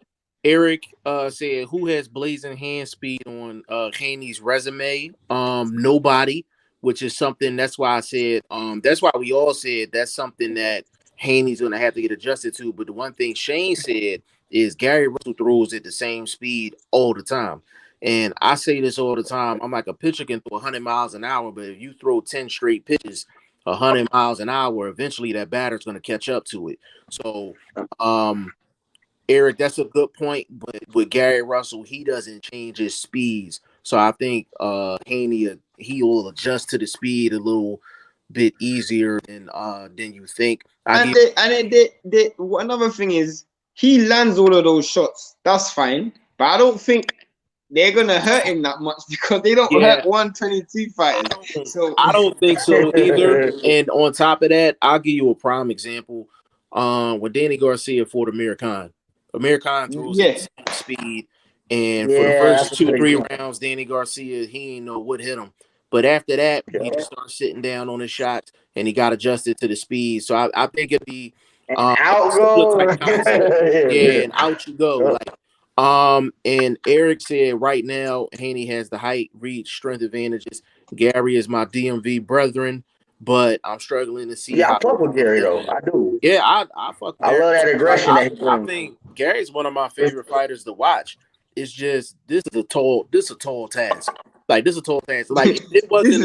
Eric said, who has blazing hand speed on Haney's resume? Nobody, which is something, that's why I said, that's why we all said that's something that Haney's gonna have to get adjusted to. But the one thing Shane said is Gary Russell throws at the same speed all the time. And I say this all the time. I'm like, a pitcher can throw 100 miles an hour, but if you throw 10 straight pitches 100 miles an hour, eventually that batter's going to catch up to it. So Eric, that's a good point. But with Gary Russell, he doesn't change his speeds. So I think Haney, he will adjust to the speed a little bit easier than you think. Another thing is he lands all of those shots. That's fine, but I don't think they're gonna hurt him that much because they don't hurt 122 fighters. I don't think so either. And on top of that, I'll give you a prime example. With Danny Garcia fought Amir Khan. Amir Khan throws at the same speed, and for the first 2-3 rounds, Danny Garcia, he ain't know what hit him. But after that, he just started sitting down on his shots, and he got adjusted to the speed. So I think it'd be out go. and out you go. Like and Eric said right now, Haney has the height, reach, strength advantages. Gary is my DMV brethren, but I'm struggling to see. Yeah, I fuck with Gary though. I do. Yeah, I fuck. I love that aggression. I think Gary's one of my favorite fighters to watch. It's just this is a tall task. Like this is a tall task. Like if it wasn't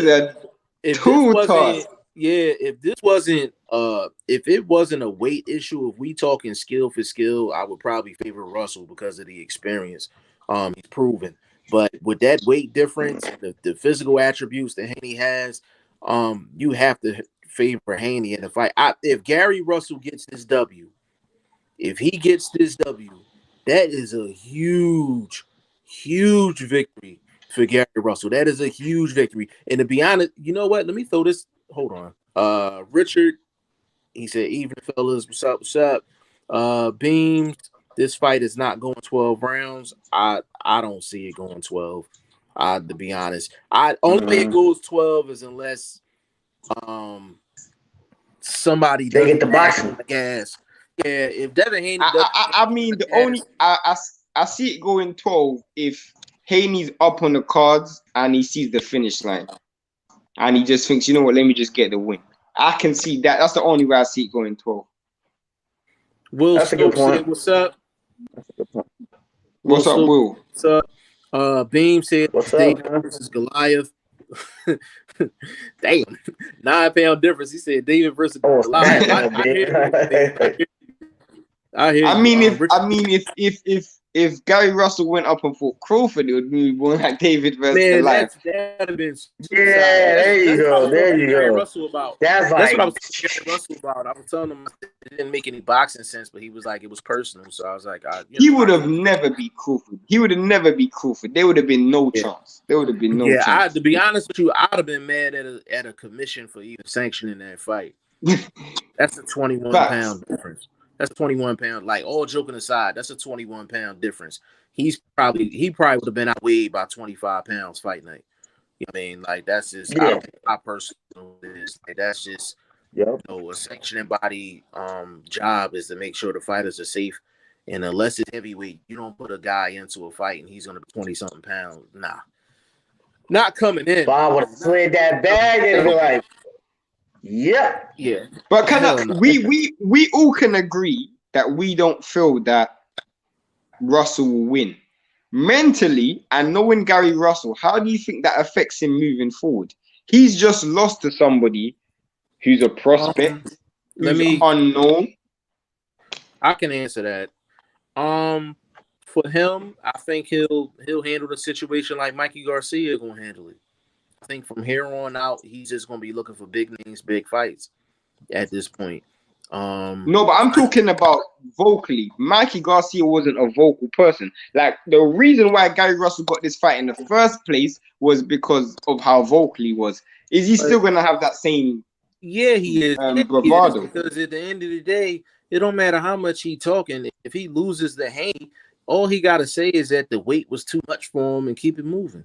if it wasn't a weight issue, if we talking skill for skill, I would probably favor Russell because of the experience. He's proven. But with that weight difference, the physical attributes that Haney has, you have to favor Haney in the fight. If Gary Russell gets this W, that is a huge, huge victory for Gary Russell. That is a huge victory. And to be honest, you know what? Let me throw this. Hold on. Richard, he said, "Evening, fellas. What's up? What's up?" Beams, this fight is not going 12 rounds. I don't see it going 12. To be honest, only way it goes 12 is unless somebody they get the boxing gas. Yeah, if Devin Haney, I see it going 12 if Haney's up on the cards and he sees the finish line and he just thinks, you know what, let me just get the win. I can see that. That's the only way I see it going 12. Will, that's a good point. What's up? That's a good point. What's up, Will? What's up? Beam said, "What's David up, versus Goliath." Damn, 9-pound difference. He said David versus Goliath. I hear you. If Gary Russell went up and fought Crawford, it would be more like David versus Goliath. That'd have been there you go. Russell about. That's what I was talking to Russell about. I was telling him it didn't make any boxing sense, but he was like, it was personal. So I was like, he would have never beat Crawford. He would have never beat Crawford. There would have been no chance. There would have been no chance. To be honest with you, I'd have been mad at a commission for even sanctioning that fight. That's a 21-pound difference. That's 21 pounds. Like, all joking aside, that's a 21-pound difference. He probably would have been outweighed by 25 pounds fight night. You know what I mean? Like, that's just my personal is. Like, that's just a sanctioning body job is to make sure the fighters are safe. And unless it's heavyweight, you don't put a guy into a fight and he's gonna be 20-something pounds. Nah. Not coming in. Bob would have slid that bag and be like, "Yep." Yeah. But we all can agree that we don't feel that Russell will win. Mentally, and knowing Gary Russell, how do you think that affects him moving forward? He's just lost to somebody who's a prospect, who's unknown. I can answer that. For him, I think he'll handle the situation like Mikey Garcia gonna handle it. I think from here on out, he's just gonna be looking for big names, big fights at this point. No, but I'm talking about vocally. Mikey Garcia wasn't a vocal person. Like, the reason why Gary Russell got this fight in the first place was because of how vocal he was. Is he still gonna have that same? Yeah, he is. Bravado. He is, because at the end of the day, it don't matter how much he talking. If he loses the Haney, all he got to say is that the weight was too much for him and keep it moving.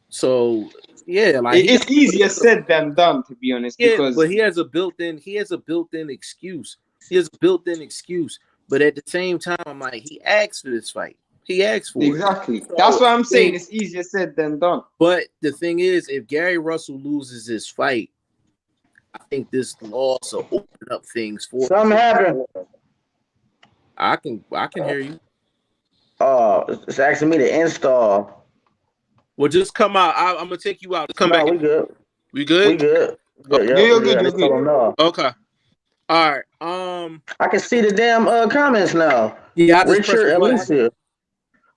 So yeah, like it's easier said than done, to be honest. Yeah, because but he has a built-in excuse. He has a built-in excuse. But at the same time, like, he asked for this fight. He asked for exactly. it. That's what I'm saying. It's easier said than done. But the thing is, if Gary Russell loses this fight, I think this loss will open up things for something happened. I can hear you. It's asking me to install. Well, just come out. I'm gonna take you out. Come back. We good. We good. We good. You're good. Okay. All right. I can see the damn comments now. Yeah, I just pressed Richard the button. Alicia.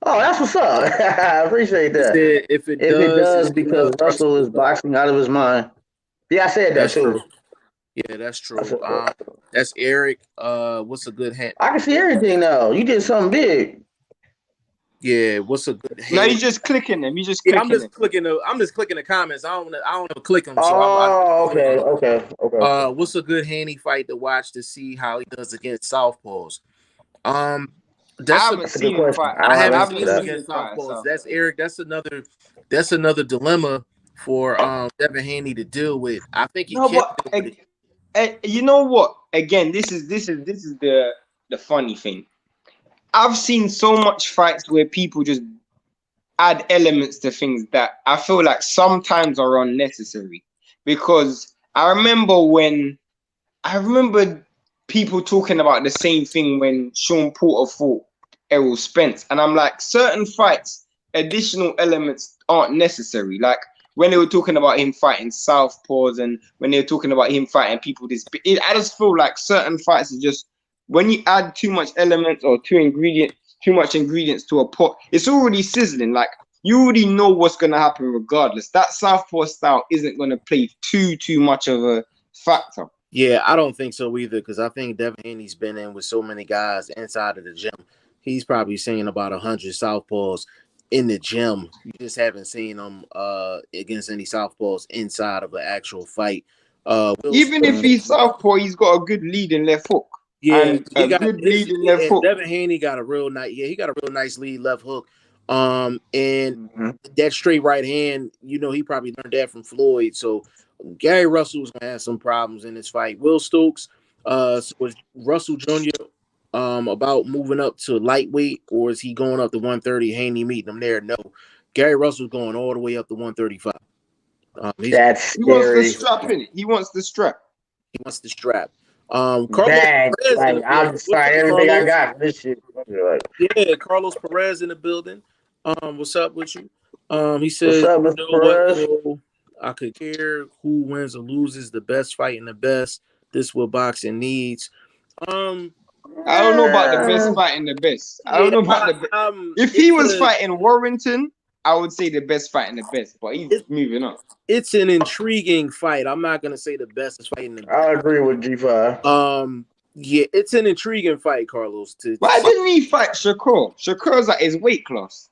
Oh, that's what's up. I appreciate It that. said if it If it does, does, it's because Russell is boxing out of his mind. Yeah, I said that that's too. true. Yeah, that's true. That's Eric. What's a good hand? I can see everything now. You did something big. Yeah, what's a good hand? No, you just clicking them. You just Yeah, clicking them. I'm just clicking the comments. I don't ever click them. So Oh, okay. what's a good handy fight to watch to see how he does against southpaws? I That's haven't a good seen him question. fight. I I haven't haven't seen him seen against him fight. southpaws. So. That's Eric. That's another dilemma for Devin Haney to deal with. I think he No, can but deal with it. you know what? Again, this is the funny thing. I've seen so much fights where people just add elements to things that I feel like sometimes are unnecessary. Because I remember people talking about the same thing when Sean Porter fought Errol Spence, and I'm like, certain fights, additional elements aren't necessary. Like when they were talking about him fighting southpaws, and when they were talking about him fighting people I just feel like certain fights are just, when you add too much elements or too much ingredients to a pot, it's already sizzling. Like you already know what's gonna happen regardless. That southpaw style isn't gonna play too much of a factor. Yeah, I don't think so either, because I think Devin Haney's been in with so many guys inside of the gym. He's probably seen about 100 southpaws in the gym. You just haven't seen him against any southpaws inside of an actual fight. Even if he's southpaw, he's got a good lead in left hook. Yeah, And a good lead in left hook. Devin Haney got a real nice. Yeah, he got a real nice lead left hook. And that straight right hand, you know, he probably learned that from Floyd. So Gary Russell was gonna have some problems in this fight. Will Stokes, so was Russell Jr. About moving up to lightweight, or is he going up to 130? Haney meeting him there? No, Gary Russell's going all the way up to 135. That's scary. He wants the strap in it. He wants the strap. He wants the strap. Carlos Perez, like, I'll just fight everything I got for this shit. Yeah, Carlos Perez in the building. What's up with you? He says, "What's up, Mr. Perez? What, I could care who wins or loses, the best fighting the best. This what boxing needs." I don't know about the best fighting the best. I don't know about the best. If he was fighting Warrington, I would say the best fighting the best, but he's moving up. It's an intriguing fight. I'm not gonna say the best is fighting the best. I agree with G5. Yeah, it's an intriguing fight, Carlos. Why didn't he fight Shakur? Shakur's at his weight class,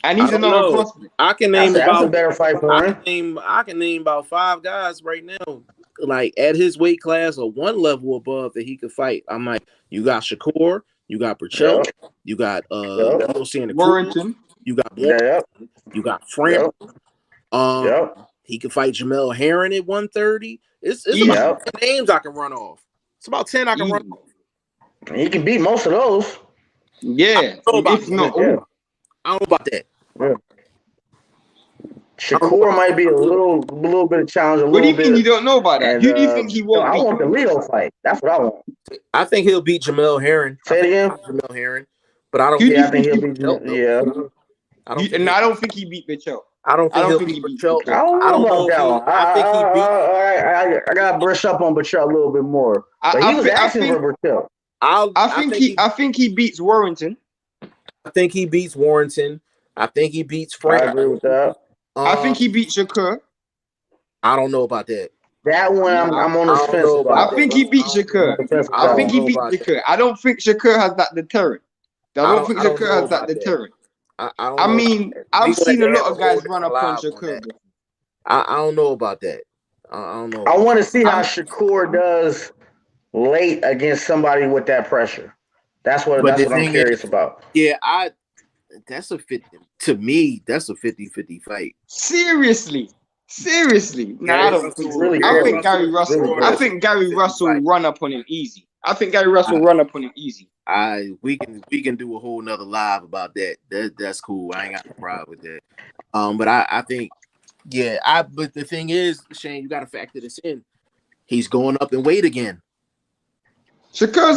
and he's another prospect. I can name that's a better fight for him. I can name about 5 guys right now, like at his weight class or one level above, that he could fight. I'm like, you got Shakur, you got Burchell, you got Warrington, you got Warrington, you got Framber. He can fight Jamel Herring at 130. It's about 10 names I can run off. It's about 10 I can run off. He can beat most of those. Yeah. I don't know about that. Yeah. Shakur might be a little bit of challenge. What do you mean you don't know about that? Who do you think he won't beat? I want the Leo fight. That's what I want. I think he'll beat Jamel Herring. Say it again. Jamel Herring. But I don't think he'll beat I don't think he beat Mitchell. I don't think he beat Burchell. I don't know about that one. I got to brush up on Burchell a little bit more. But he was asking for Burchell. I think he beats Warrington. I think he beats Warrington. I think he beats Frank. I agree with that. I think he beats Shakur. I don't know about that. That one I'm on the fence about. I think he beats Shakur. I think he beats Shakur. I don't think Shakur has that deterrent. I don't think Shakur has that deterrent. I mean, I've seen a lot of guys run up on Shakur. I don't know about that. I don't know. I want to see how Shakur does late against somebody with that pressure. That's what I'm curious about. Yeah, that's a 50. To me, that's a 50-50 fight. Seriously. Nah, I don't think so. I think Gary Russell run up on him easy. We can do a whole nother live about that. That's cool. I ain't got no problem with that. But I think, but the thing is, Shane, you got to factor this in. He's going up in weight again. Shakur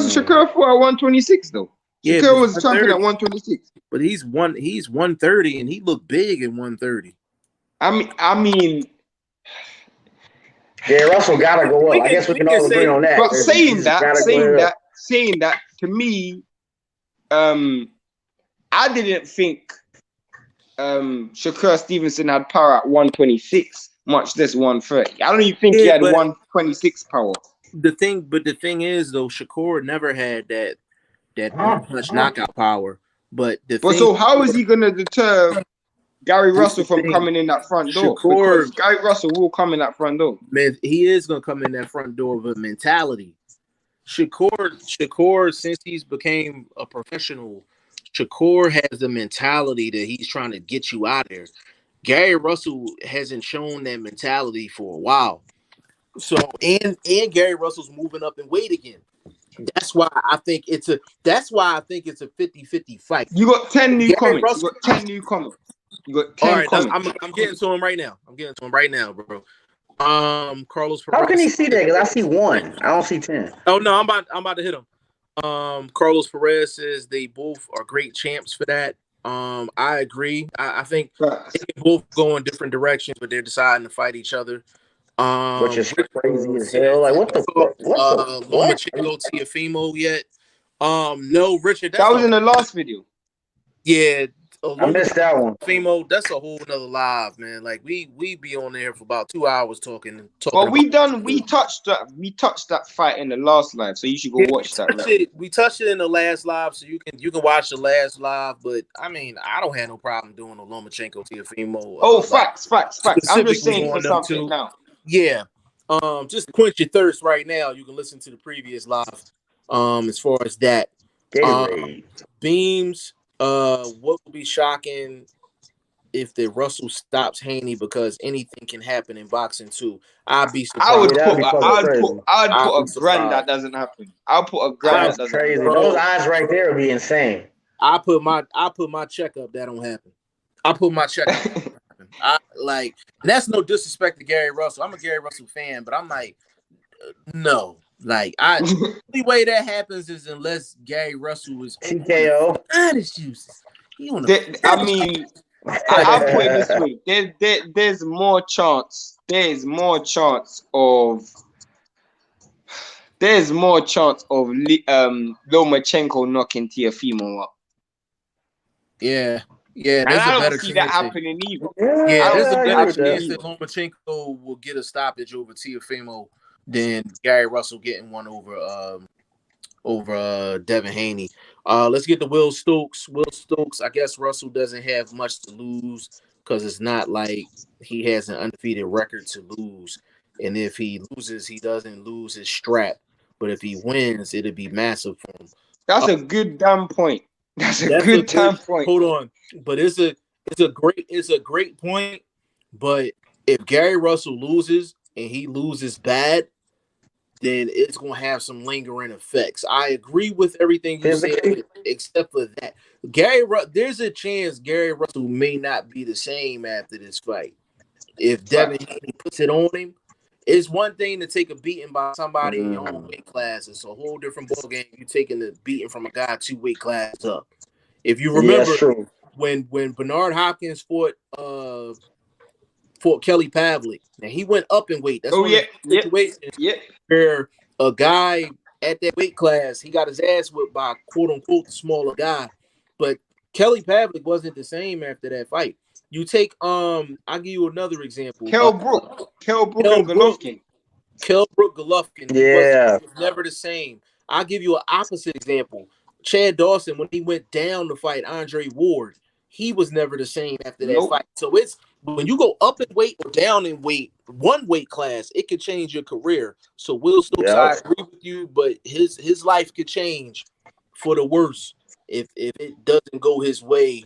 fought at 126 though. Shakur was champion at 126. But he's 130 and he looked big in 130. I mean, Gary Russell gotta go up. I guess we can all agree on that. But saying He's that, gotta saying that, to me, I didn't think Shakur Stevenson had power at 126, much less 130. I don't even think he had 126 power. The thing is though, Shakur never had that punch knockout power. But so how is he gonna deter Gary Russell from coming in that front door? Because Gary Russell will come in that front door. Man, he is gonna come in that front door with mentality. Shakur, since he's became a professional, Shakur has the mentality that he's trying to get you out there. Gary Russell hasn't shown that mentality for a while. So and Gary Russell's moving up in weight again. That's why I think it's a 50-50 fight. You got 10 new comments. You got 10 new comments. You got 10 comments. I'm getting to him right now. Bro. Carlos Perez. How can he see that? Because I see 1. I don't see 10. Oh no, I'm about to hit him. Carlos Perez says they both are great champs for that. I agree. I think they can both go in different directions, but they're deciding to fight each other. Which is crazy as hell. Like what the fuck? Lomachenko Teofimo yet? No, Richard. That was in the last video. Yeah, I missed that one. Teofimo, that's a whole nother live, man. Like we be on there for about 2 hours talking. Well, we touched that fight in the last live, so you should go watch that. We touched it in the last live, so you can watch the last live. But I mean, I don't have no problem doing a Lomachenko Teofimo. Oh, facts. I'm just saying for something now. Yeah. Just quench your thirst right now. You can listen to the previous live. As far as that. Beams, what would be shocking if the Russell stops Haney, because anything can happen in boxing too. I'd be surprised. I'd put a grand that doesn't happen. I'll put a grand that doesn't happen. Those odds right there would be insane. I put my check up, that don't happen. I put my check up. That's no disrespect to Gary Russell. I'm a Gary Russell fan, but I'm like, no. Like, the only way that happens is unless Gary Russell is TKO. I mean, I'll put it this way: there's more chance of Lomachenko knocking Teofimo up. Yeah, and I don't see that happening either. Yeah, there's a better chance that Lomachenko will get a stoppage over Teofimo than Gary Russell getting one over Devin Haney. Let's get to Will Stokes. I guess Russell doesn't have much to lose because it's not like he has an undefeated record to lose. And if he loses, he doesn't lose his strap. But if he wins, it'll be massive for him. That's a good damn point. That's a good damn point. Hold on, but it's a great point. But if Gary Russell loses and he loses bad, then it's going to have some lingering effects. I agree with everything you said, except for that. There's a chance Gary Russell may not be the same after this fight. If Devin Haney puts it on him, it's one thing to take a beating by somebody in your own weight class. It's a whole different ballgame. You taking the beating from a guy 2 weight classes up. If you remember when Bernard Hopkins fought Kelly Pavlik, now he went up in weight. That's where a guy at that weight class, he got his ass whipped by quote unquote the smaller guy. But Kelly Pavlik wasn't the same after that fight. You take I'll give you another example. Kell Brook and Golovkin. Kell Brook Golovkin. Yeah. He was never the same. I'll give you an opposite example. Chad Dawson, when he went down to fight Andre Ward, he was never the same after that fight. So it's when you go up in weight or down in weight, one weight class, it could change your career. So Will Stokes, I agree with you, but his life could change for the worse if it doesn't go his way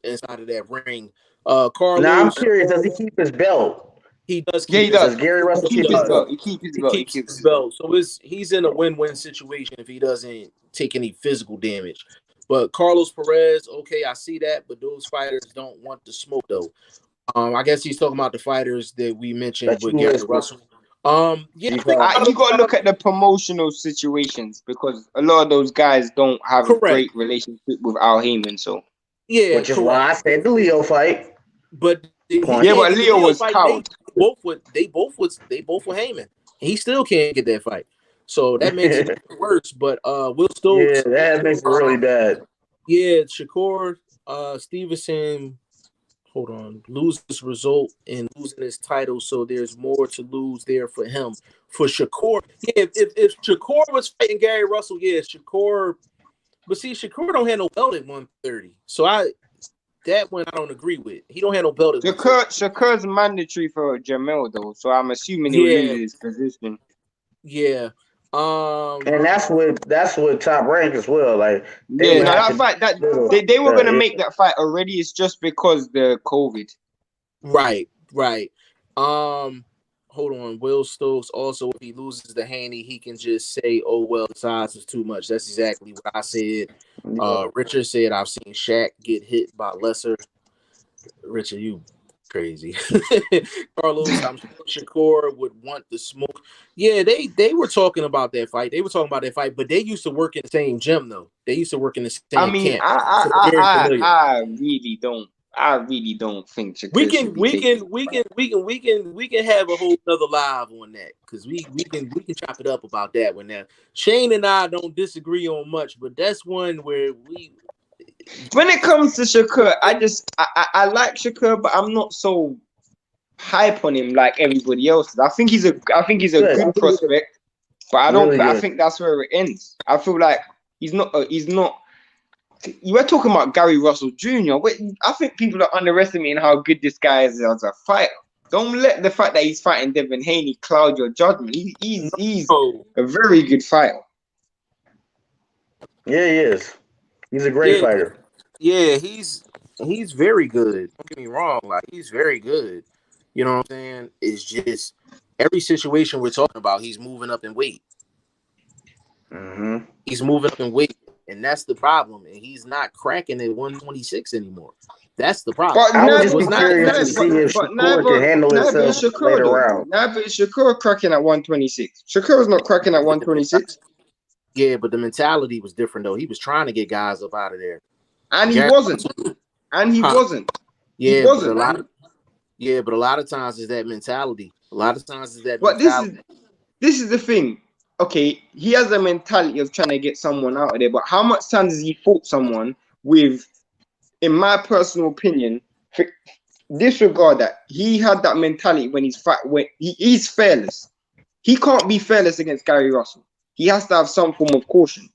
inside of that ring. Carlos, now I'm curious, does he keep his belt? He does. Yeah, he does. Does Gary Russell keep his belt? He keeps his belt. So he's in a win-win situation if he doesn't take any physical damage. But Carlos Perez, okay, I see that, but those fighters don't want the smoke though. I guess he's talking about the fighters that we mentioned with Gary Russell. You got to look at the promotional situations because a lot of those guys don't have a great relationship with Al Heyman. So which is why I said the Leo fight. But Leo was cowed. both were Heyman. He still can't get that fight. So that makes it worse. But Will Stokes, yeah, that makes it really bad. yeah, Shakur Stevenson, hold on, lose this result and losing his title, so there's more to lose there for him. For Shakur, yeah, if Shakur was fighting Gary Russell, yeah, Shakur, but see, Shakur don't have no belt at 130, so that one I don't agree with. He don't have no belt at 130. Shakur's mandatory for Jamel though, so I'm assuming he'll lose his position. Yeah. And that's what Top Rank as well. Like that fight they were gonna make that fight already. It's just because the COVID. Right. Hold on. Will Stokes also, if he loses to Haney, he can just say, "Oh well, the size is too much." That's exactly what I said. Richard said, "I've seen Shaq get hit by lesser." Richard, you crazy. Carlos, I'm sure Shakur would want the smoke. Yeah, they were talking about that fight. But they used to work in the same gym though. They used to work in the same camp. I really don't think we can have a whole other live on that because we can chop it up about that one now. Shane and I don't disagree on much, but that's one where when it comes to Shakur, I like Shakur, but I'm not so hype on him like everybody else is. I think he's a good prospect, but I don't. Really I think that's where it ends. I feel like he's not. You were talking about Gary Russell Jr. I think people are underestimating how good this guy is as a fighter. Don't let the fact that he's fighting Devin Haney cloud your judgment. He's a very good fighter. Yeah, he is. He's a great fighter. Yeah, he's very good. Don't get me wrong. Like, he's very good. You know what I'm saying? It's just every situation we're talking about, he's moving up in weight. Mm-hmm. He's moving up in weight, and that's the problem. And he's not cracking at 126 anymore. That's the problem. But I would just be curious to see if Shakur can handle himself later round. Never is Shakur cracking at 126. Shakur's not cracking at 126. Yeah, but the mentality was different, though. He was trying to get guys up out of there. And he wasn't. And he wasn't. Yeah, he wasn't. But a lot of times is that mentality. But this is the thing. Okay, he has a mentality of trying to get someone out of there, but how much times has he fought someone with, in my personal opinion, disregard that. He had that mentality when he's fearless. He can't be fearless against Gary Russell. He has to have some form of caution.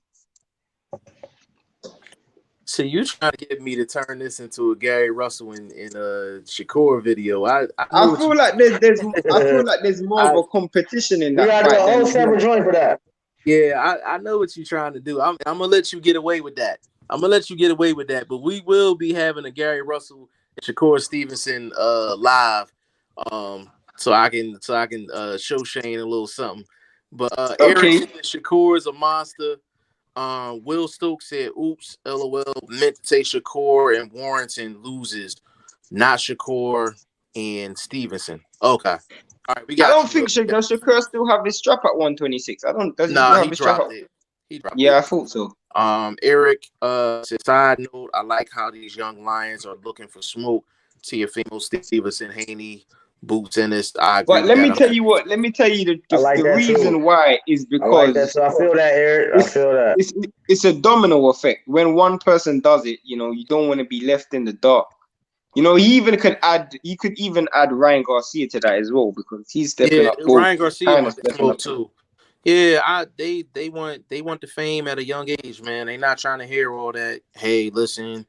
So you trying to get me to turn this into a Gary Russell in a Shakur video? I feel like there's more of a competition in that. You got a whole separate joint for that. Yeah, I know what you're trying to do. I'm gonna let you get away with that. But we will be having a Gary Russell and Shakur Stevenson live, so I can show Shane a little something. But Eric said Shakur is a monster. Will Stokes said, "Oops, LOL, meant to say Shakur and Warrington loses, not Shakur and Stevenson." Okay, all right, we got. I don't think does Shakur still have his strap at 126. I don't. Does he have his strap dropped it. Yeah, I thought so. Eric said, "Side note, I like how these young lions are looking for smoke. Teofimo Stevenson, Haney, Boots Ennis." I agree. But let me tell you the reason why is because I feel that, Eric. I feel that it's a domino effect. When one person does it, you don't want to be left in the dark. He could even add Ryan Garcia to that as well because he's stepping up. Ryan Garcia wants to smoke too. Yeah, they want the fame at a young age, man. They not trying to hear all that. Hey, listen,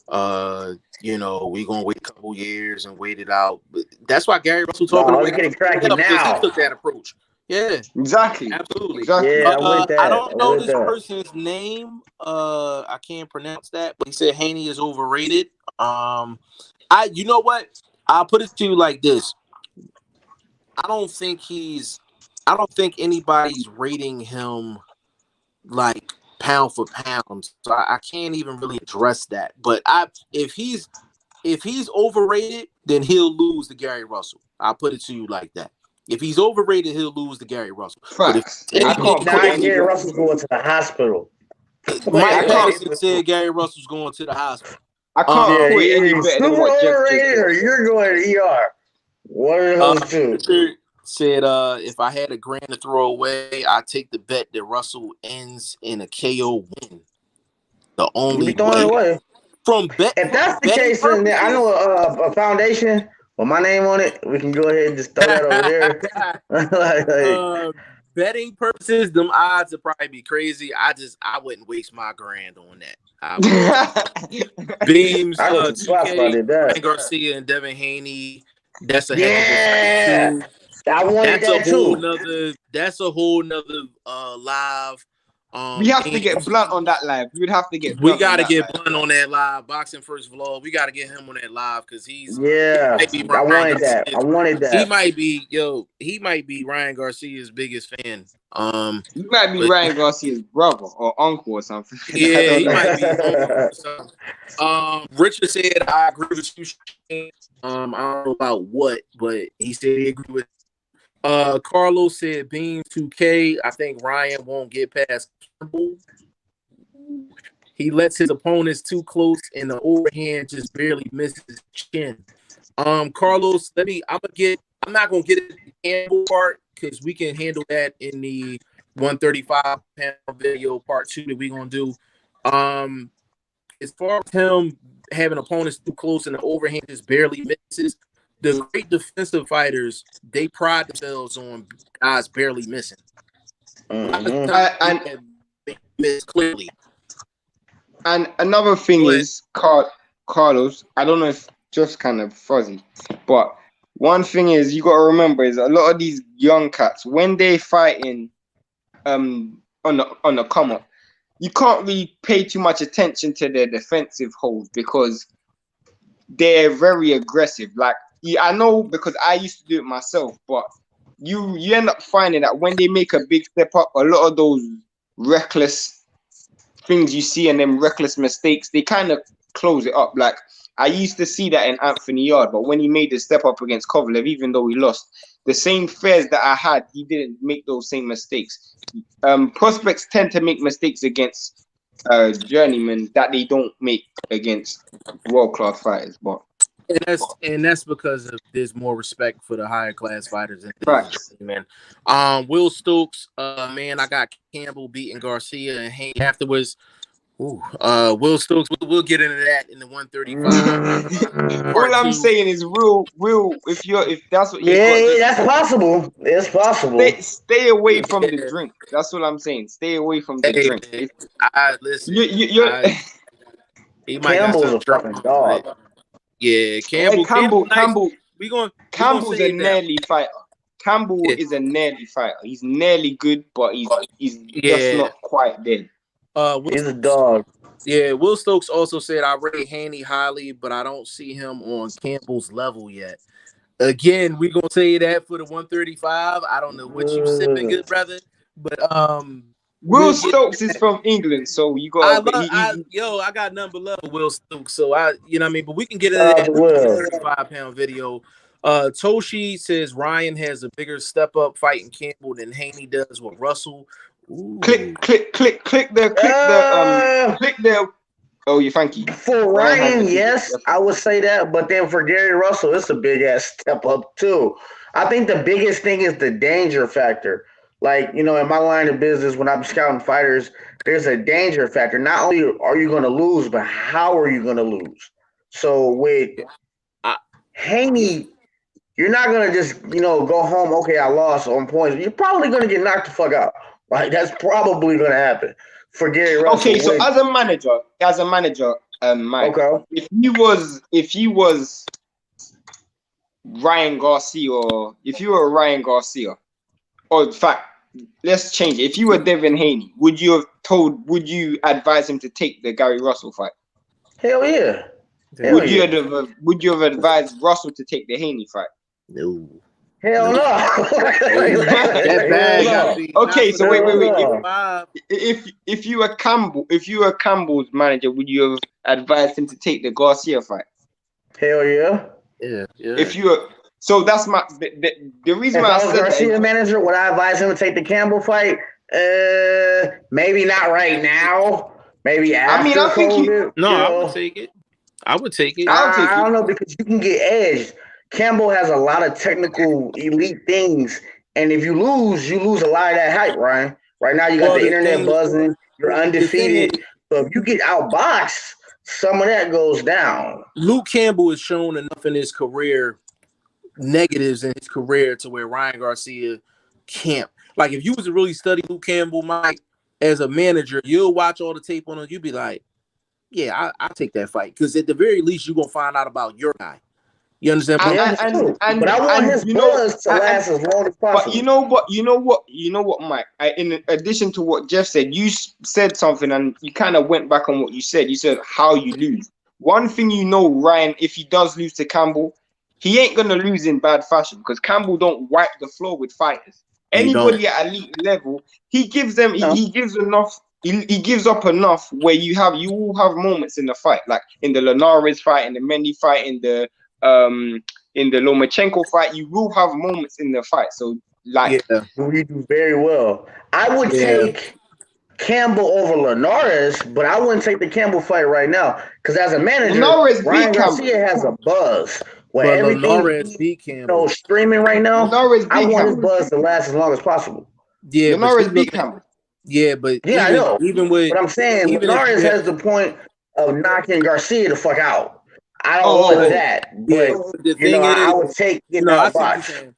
we gonna wait a couple years and wait it out. But that's why Gary Russell talking about getting cracky now. He took that approach. Yeah, exactly, absolutely. Exactly. Yeah, I don't know this person's name. I can't pronounce that, but he said Haney is overrated. You know what? I'll put it to you like this. I don't think anybody's rating him like pound for pound, so I can't even really address that. But if he's overrated, then he'll lose to Gary Russell. I'll put it to you like that. If he's overrated, he'll lose to Gary Russell. Facts. Gary Russell's going to the hospital. Mike Patterson said Gary Russell's going to the hospital. I can't put any better than what Jeff just said. You're going to ER. What are those two? Richard said, if I had $1,000 to throw away, I'd take the bet that Russell ends in a KO win. The You only be throwing it way. away. If that's the betting case, then I purposes, know a foundation with my name on it. We can go ahead and just throw that over there. betting purposes, them odds would probably be crazy. I wouldn't waste my $1,000 on that. Beams, I go to spots if I 2K, did that. Ryan Garcia and Devin Haney. That's a heck of a Yeah, fight too. I wanted that too. That's a whole nother live. We have to get Blunt on that live. We'd have to get. We got to get Blunt on that live. BoxingFirst Vlog. We got to get him on that live because he might be I wanted that. I wanted that. He might be Ryan Garcia's biggest fan. He might be Ryan Garcia's brother or uncle or something. Yeah, he might be uncle or something. Richard said, I agree with you, Shane. I don't know about what, but he said he agreed with. Carlos said Beam 2K. I think Ryan won't get past Campbell. He lets his opponents too close and the overhand just barely misses his chin. Carlos, I'm not gonna get into the Campbell part because we can handle that in the 135 panel video part 2 that we're gonna do. As far as him having opponents too close and the overhand just barely misses, the great defensive fighters, they pride themselves on guys barely missing. And miss clearly. And another thing is, Carlos, I don't know if just kind of fuzzy, but one thing is you got to remember is a lot of these young cats, when they fighting on the come up, you can't really pay too much attention to their defensive hold because they're very aggressive. Like, I know because I used to do it myself, but you end up finding that when they make a big step up, a lot of those reckless things you see and them reckless mistakes, they kind of close it up. Like, I used to see that in Anthony Yard, but when he made the step up against Kovalev, even though he lost, the same fears that I had, he didn't make those same mistakes. Prospects tend to make mistakes against journeymen that they don't make against world-class fighters. But and that's because there's more respect for the higher class fighters. Right. Man. Will Stokes, man, I got Campbell beating Garcia and Haney afterwards. Will Stokes, we'll get into that in the 135. All I'm saying is, Will, if that's what you got, that's possible. It's possible. Stay away from the drink. That's what I'm saying. Stay away from the drink. Listen, Campbell's a fucking dog. Yeah, Campbell. Campbell's a nearly fighter. Campbell is a nearly fighter. He's nearly good, but he's just not quite there. He's a dog. Yeah, Will Stokes also said, I rate Haney highly, but I don't see him on Campbell's level yet. Again, we're going to say that for the 135. I don't know what you sipping, good brother, but Will Stokes is from England, so you got. I got nothing but love for Will Stokes, so you know what I mean. But we can get into that 35-pound video. Toshi says Ryan has a bigger step up fighting Campbell than Haney does with Russell. Ooh. Click the. Oh, you thank you. For Ryan, yes, I would say that, but then for Gary Russell, it's a big ass step up too. I think the biggest thing is the danger factor. Like, you know, in my line of business, when I'm scouting fighters, there's a danger factor. Not only are you going to lose, but how are you going to lose? So with Haney, you're not going to just, you know, go home, okay, I lost on points. You're probably going to get knocked the fuck out. Like, that's probably going to happen for Gary Russell. Okay, so as a manager, Mike, okay, if he was Ryan Garcia, or if you were Ryan Garcia, or in fact, let's change it. If you were Devin Haney, would you advise him to take the Gary Russell fight? Hell yeah. Would you have advised Russell to take the Haney fight? No. Hell no. Okay, so wait. If you were Campbell's manager, would you have advised him to take the Garcia fight? Hell yeah. Yeah. If you were, so that's the reason why I said Garcia manager, would I advise him to take the Campbell fight? Maybe not right now. Maybe after. I mean, I think I would take it. I would take it. I don't know, because you can get edged. Campbell has a lot of technical elite things, and if you lose a lot of that hype, Ryan. Right now, you got Well, the the internet thing, buzzing. You're the thing is, undefeated. So if you get outboxed, some of that goes down. Luke Campbell has shown enough in his career, negatives in his career, to where Ryan Garcia can't. Like, if you was to really study Luke Campbell, Mike, as a manager, you'll watch all the tape on him. You'll be like, yeah, I'll take that fight. Because at the very least, you're going to find out about your guy. You understand what Yeah, I'm that's saying? true. But I want his you know, buzz to last as long as but possible. you know what, Mike. In addition to what Jeff said, you said something, and you kind of went back on what you said. You said how you lose. One thing you know, Ryan, if he does lose to Campbell, he ain't gonna lose in bad fashion because Campbell don't wipe the floor with fighters. He don't. Anybody at elite level, he gives them. No. He gives enough. He gives up enough where you will have moments in the fight, like in the Linares fight, in the Mendy fight, in the Lomachenko fight, you will have moments in the fight. So, like, Yeah, You do very well. I would yeah. take Campbell over Linares, but I wouldn't take the Campbell fight right now because as a manager, Linares Ryan beat Campbell. Garcia has a buzz where But everything Linares he's beat Campbell. streaming right now. Linares I beat want his Campbell. buzz to last as long as possible. Yeah, but Linares you beat look at, Campbell. yeah, but Yeah, I know. even with, But I'm saying even if Linares you have, has the point of knocking Garcia the fuck out. I don't want Oh. that, yeah, but the thing I is, would take getting no, I out see what you're boxed. saying.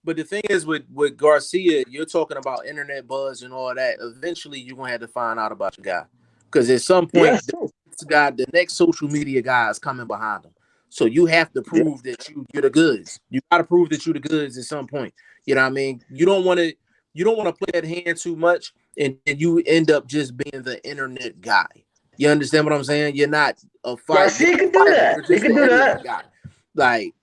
But the thing is, with Garcia, you're talking about internet buzz and all that. Eventually, you're gonna have to find out about your guy, because at some Yeah, point, that's true. the next social media guy is coming behind him. So you have to Yeah. prove that you're the goods. You got to prove that you're the goods at some point. You know what I mean? You don't want to play that hand too much, and you end up just being the internet guy. You understand what I'm saying? You're not a fight. You're Garcia not could a do fighter. that. You're He just could the do internet that. guy. Like,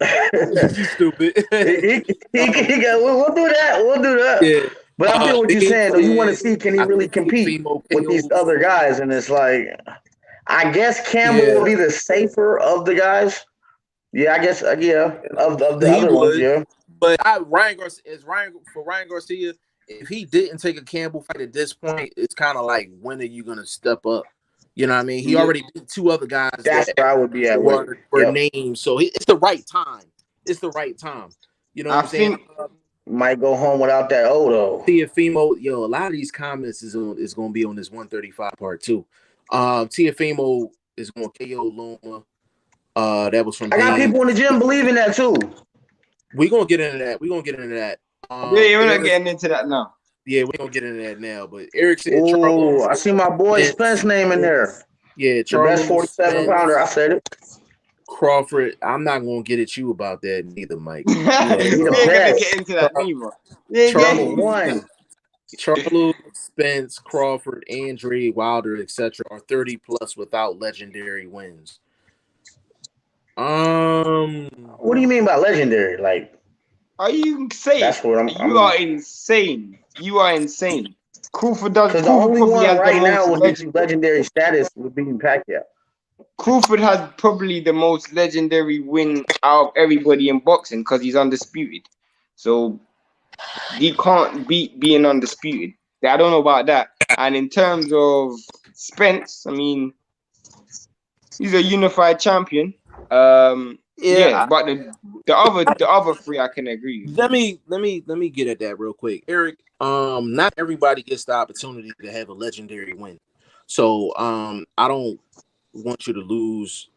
you stupid. We'll do that. We'll do that. Yeah. But I feel what you're Big saying, though. You want to said, see can he I really think compete Fimo with these KO'd. other guys? And it's like, I guess Campbell Yeah, will be the safer of the guys. Yeah, I guess. Yeah, of the he other ones. would. Yeah. But Ryan Garcia, if he didn't take a Campbell fight at this point, it's kind of like, when are you gonna step up? You know what I mean? He Yeah. already beat two other guys That's that where I would be at with it. were Yep. named, so it's the right time. It's the right time. You know what I I'm saying? think Might go home without that O though. Tiafimo, yo, a lot of these comments is gonna be on this 135 part two. Tiafimo is gonna KO Loma. That was from I got Dean. people in the gym believing that too. We're gonna get into that. We're gonna get into that. we're not Eric, getting into that now. yeah, we're gonna get into that now. But Eric said Ooh, Charlo I see my boy Spence Spence. name in there. Yeah, The best Charlo 47 Spence, pounder. I said it. Crawford. I'm not gonna get at you about that neither, Mike. we You Yeah, he ain't the know, gonna best. get into that neither. We ain't Number Charlo, getting. one. Charlo, Spence, Crawford, Andre, Wilder, etc. are 30 plus without legendary wins. What do you mean by legendary? Like, Are you insane? that's what You are insane. You are insane. Crawford because the only probably one has the right most now would get you legendary status would be Pacquiao. Crawford has probably the most legendary win out of everybody in boxing because he's undisputed. So he can't beat being undisputed. I don't know about that. And in terms of Spence, I mean, he's a unified champion. Yeah, Yeah, but the other three I can agree with. let me get at that real quick, Eric. Not everybody gets the opportunity to have a legendary win, so I don't want you to lose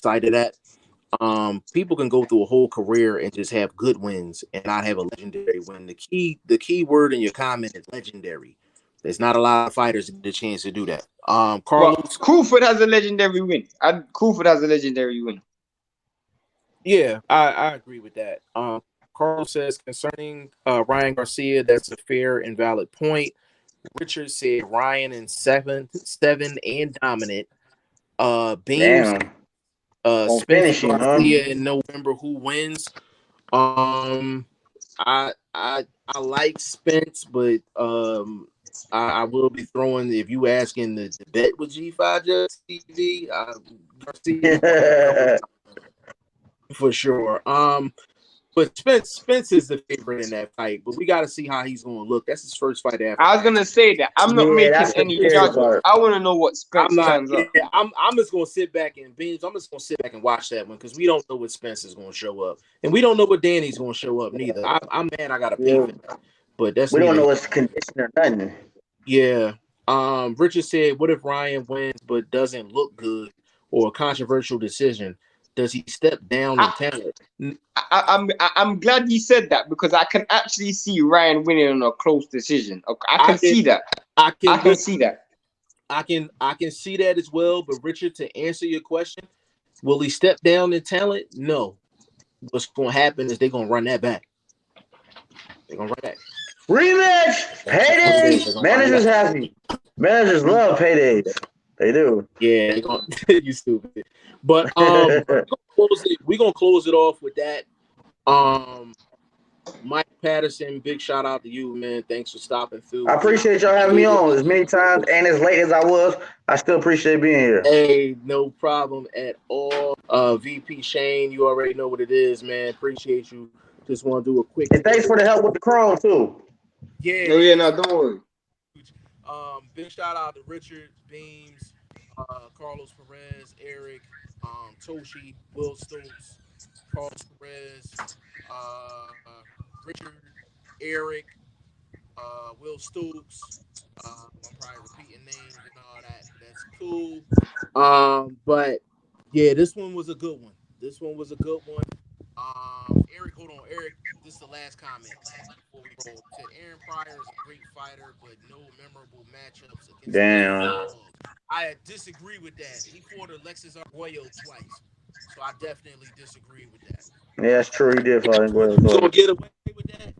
sight of that. People can go through a whole career and just have good wins and not have a legendary win. The key word in your comment is legendary. There's not a lot of fighters that get a chance to do that. But Carlos, Crawford has a legendary win. Crawford has a legendary win. yeah, I agree with that. Carlos says concerning Ryan Garcia, that's a fair and valid point. Richard said Ryan in seven and dominant. Beams, Damn. On Spencer finishing, huh? Garcia in November. Who wins? I like Spence, but I will be throwing, if you asking the bet with G5Jefftv, Garcia is going to have a double for sure. But Spence is the favorite in that fight. But we got to see how he's going to look. That's his first fight after. I was gonna say that I'm not making that's the any scary judgment. part. I want to know what Spence I'm not. turns up. Yeah, I'm just going to sit back and binge. I'm just going to sit back and watch that one because we don't know what Spence is going to show up, and we don't know what Danny's going to show up neither. I'm mad I got to pay for that, but that's We don't neither. know what's condition or nothing. Yeah. Richard said, "What if Ryan wins but doesn't look good or a controversial decision? Does he step down in talent?" I'm glad you said that because I can actually see Ryan winning on a close decision. I can see that. I can see that. I can see that as well. But Richard, to answer your question, will he step down in talent? No. What's going to happen is they're going to run that back. They're going to run that. Rematch! Paydays! Managers happy. Managers love paydays. They do. Yeah, they're going you stupid. But we're gonna close it off with that. Mike Patterson, big shout out to you, man. Thanks for stopping through. I appreciate y'all having me on as many times and as late as I was. I still appreciate being here. Hey, no problem at all. VP Shane, you already know what it is, man. Appreciate you. Just want to do a quick. And thanks for the help with the Chrome too. Yeah. Oh yeah, no, don't worry. Big shout out to Richard Beams, Carlos Perez, Eric, Toshi, Will Stokes, Carlos Perez, Richard, Eric, Will Stokes. I'm probably repeating names and all that. That's cool. But yeah, this one was a good one. Eric, hold on, Eric. This is the last comment before we roll. Said Aaron Pryor is a great fighter, but no memorable matchups against. Damn. I disagree with that. He fought Alexis Arguello twice, so I definitely disagree with that. Yeah, that's true. He did fight Arguello. You gonna get away with that?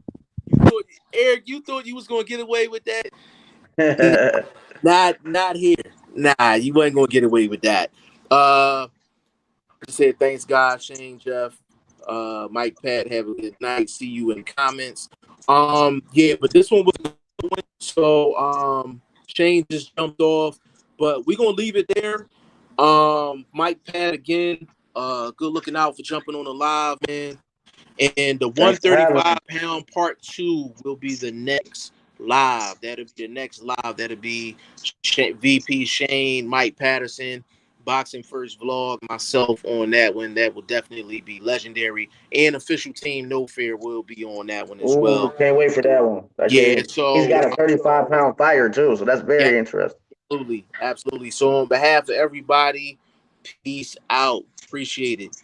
Eric, you thought you was gonna get away with that? Not here. Nah, you wasn't gonna get away with that. Said thanks, God, Shane, Jeff, Mike, Pat. Have a good night. See you in comments. Yeah, but this one was a good one. So Shane just jumped off, but we're gonna leave it there. Mike, Pat, again. Good looking out for jumping on the live, man. And the 135-pound part 2 will be the next live. That'll be the next live. That'll be VP Shane, Mike Patterson, BoxingFirst Vlog, myself on that one. That will definitely be legendary. And official team No Fear will be on that one as well. Can't wait for that one. So he's got a 35-pound fire too, so that's very interesting. Absolutely. So on behalf of everybody, peace out. Appreciate it.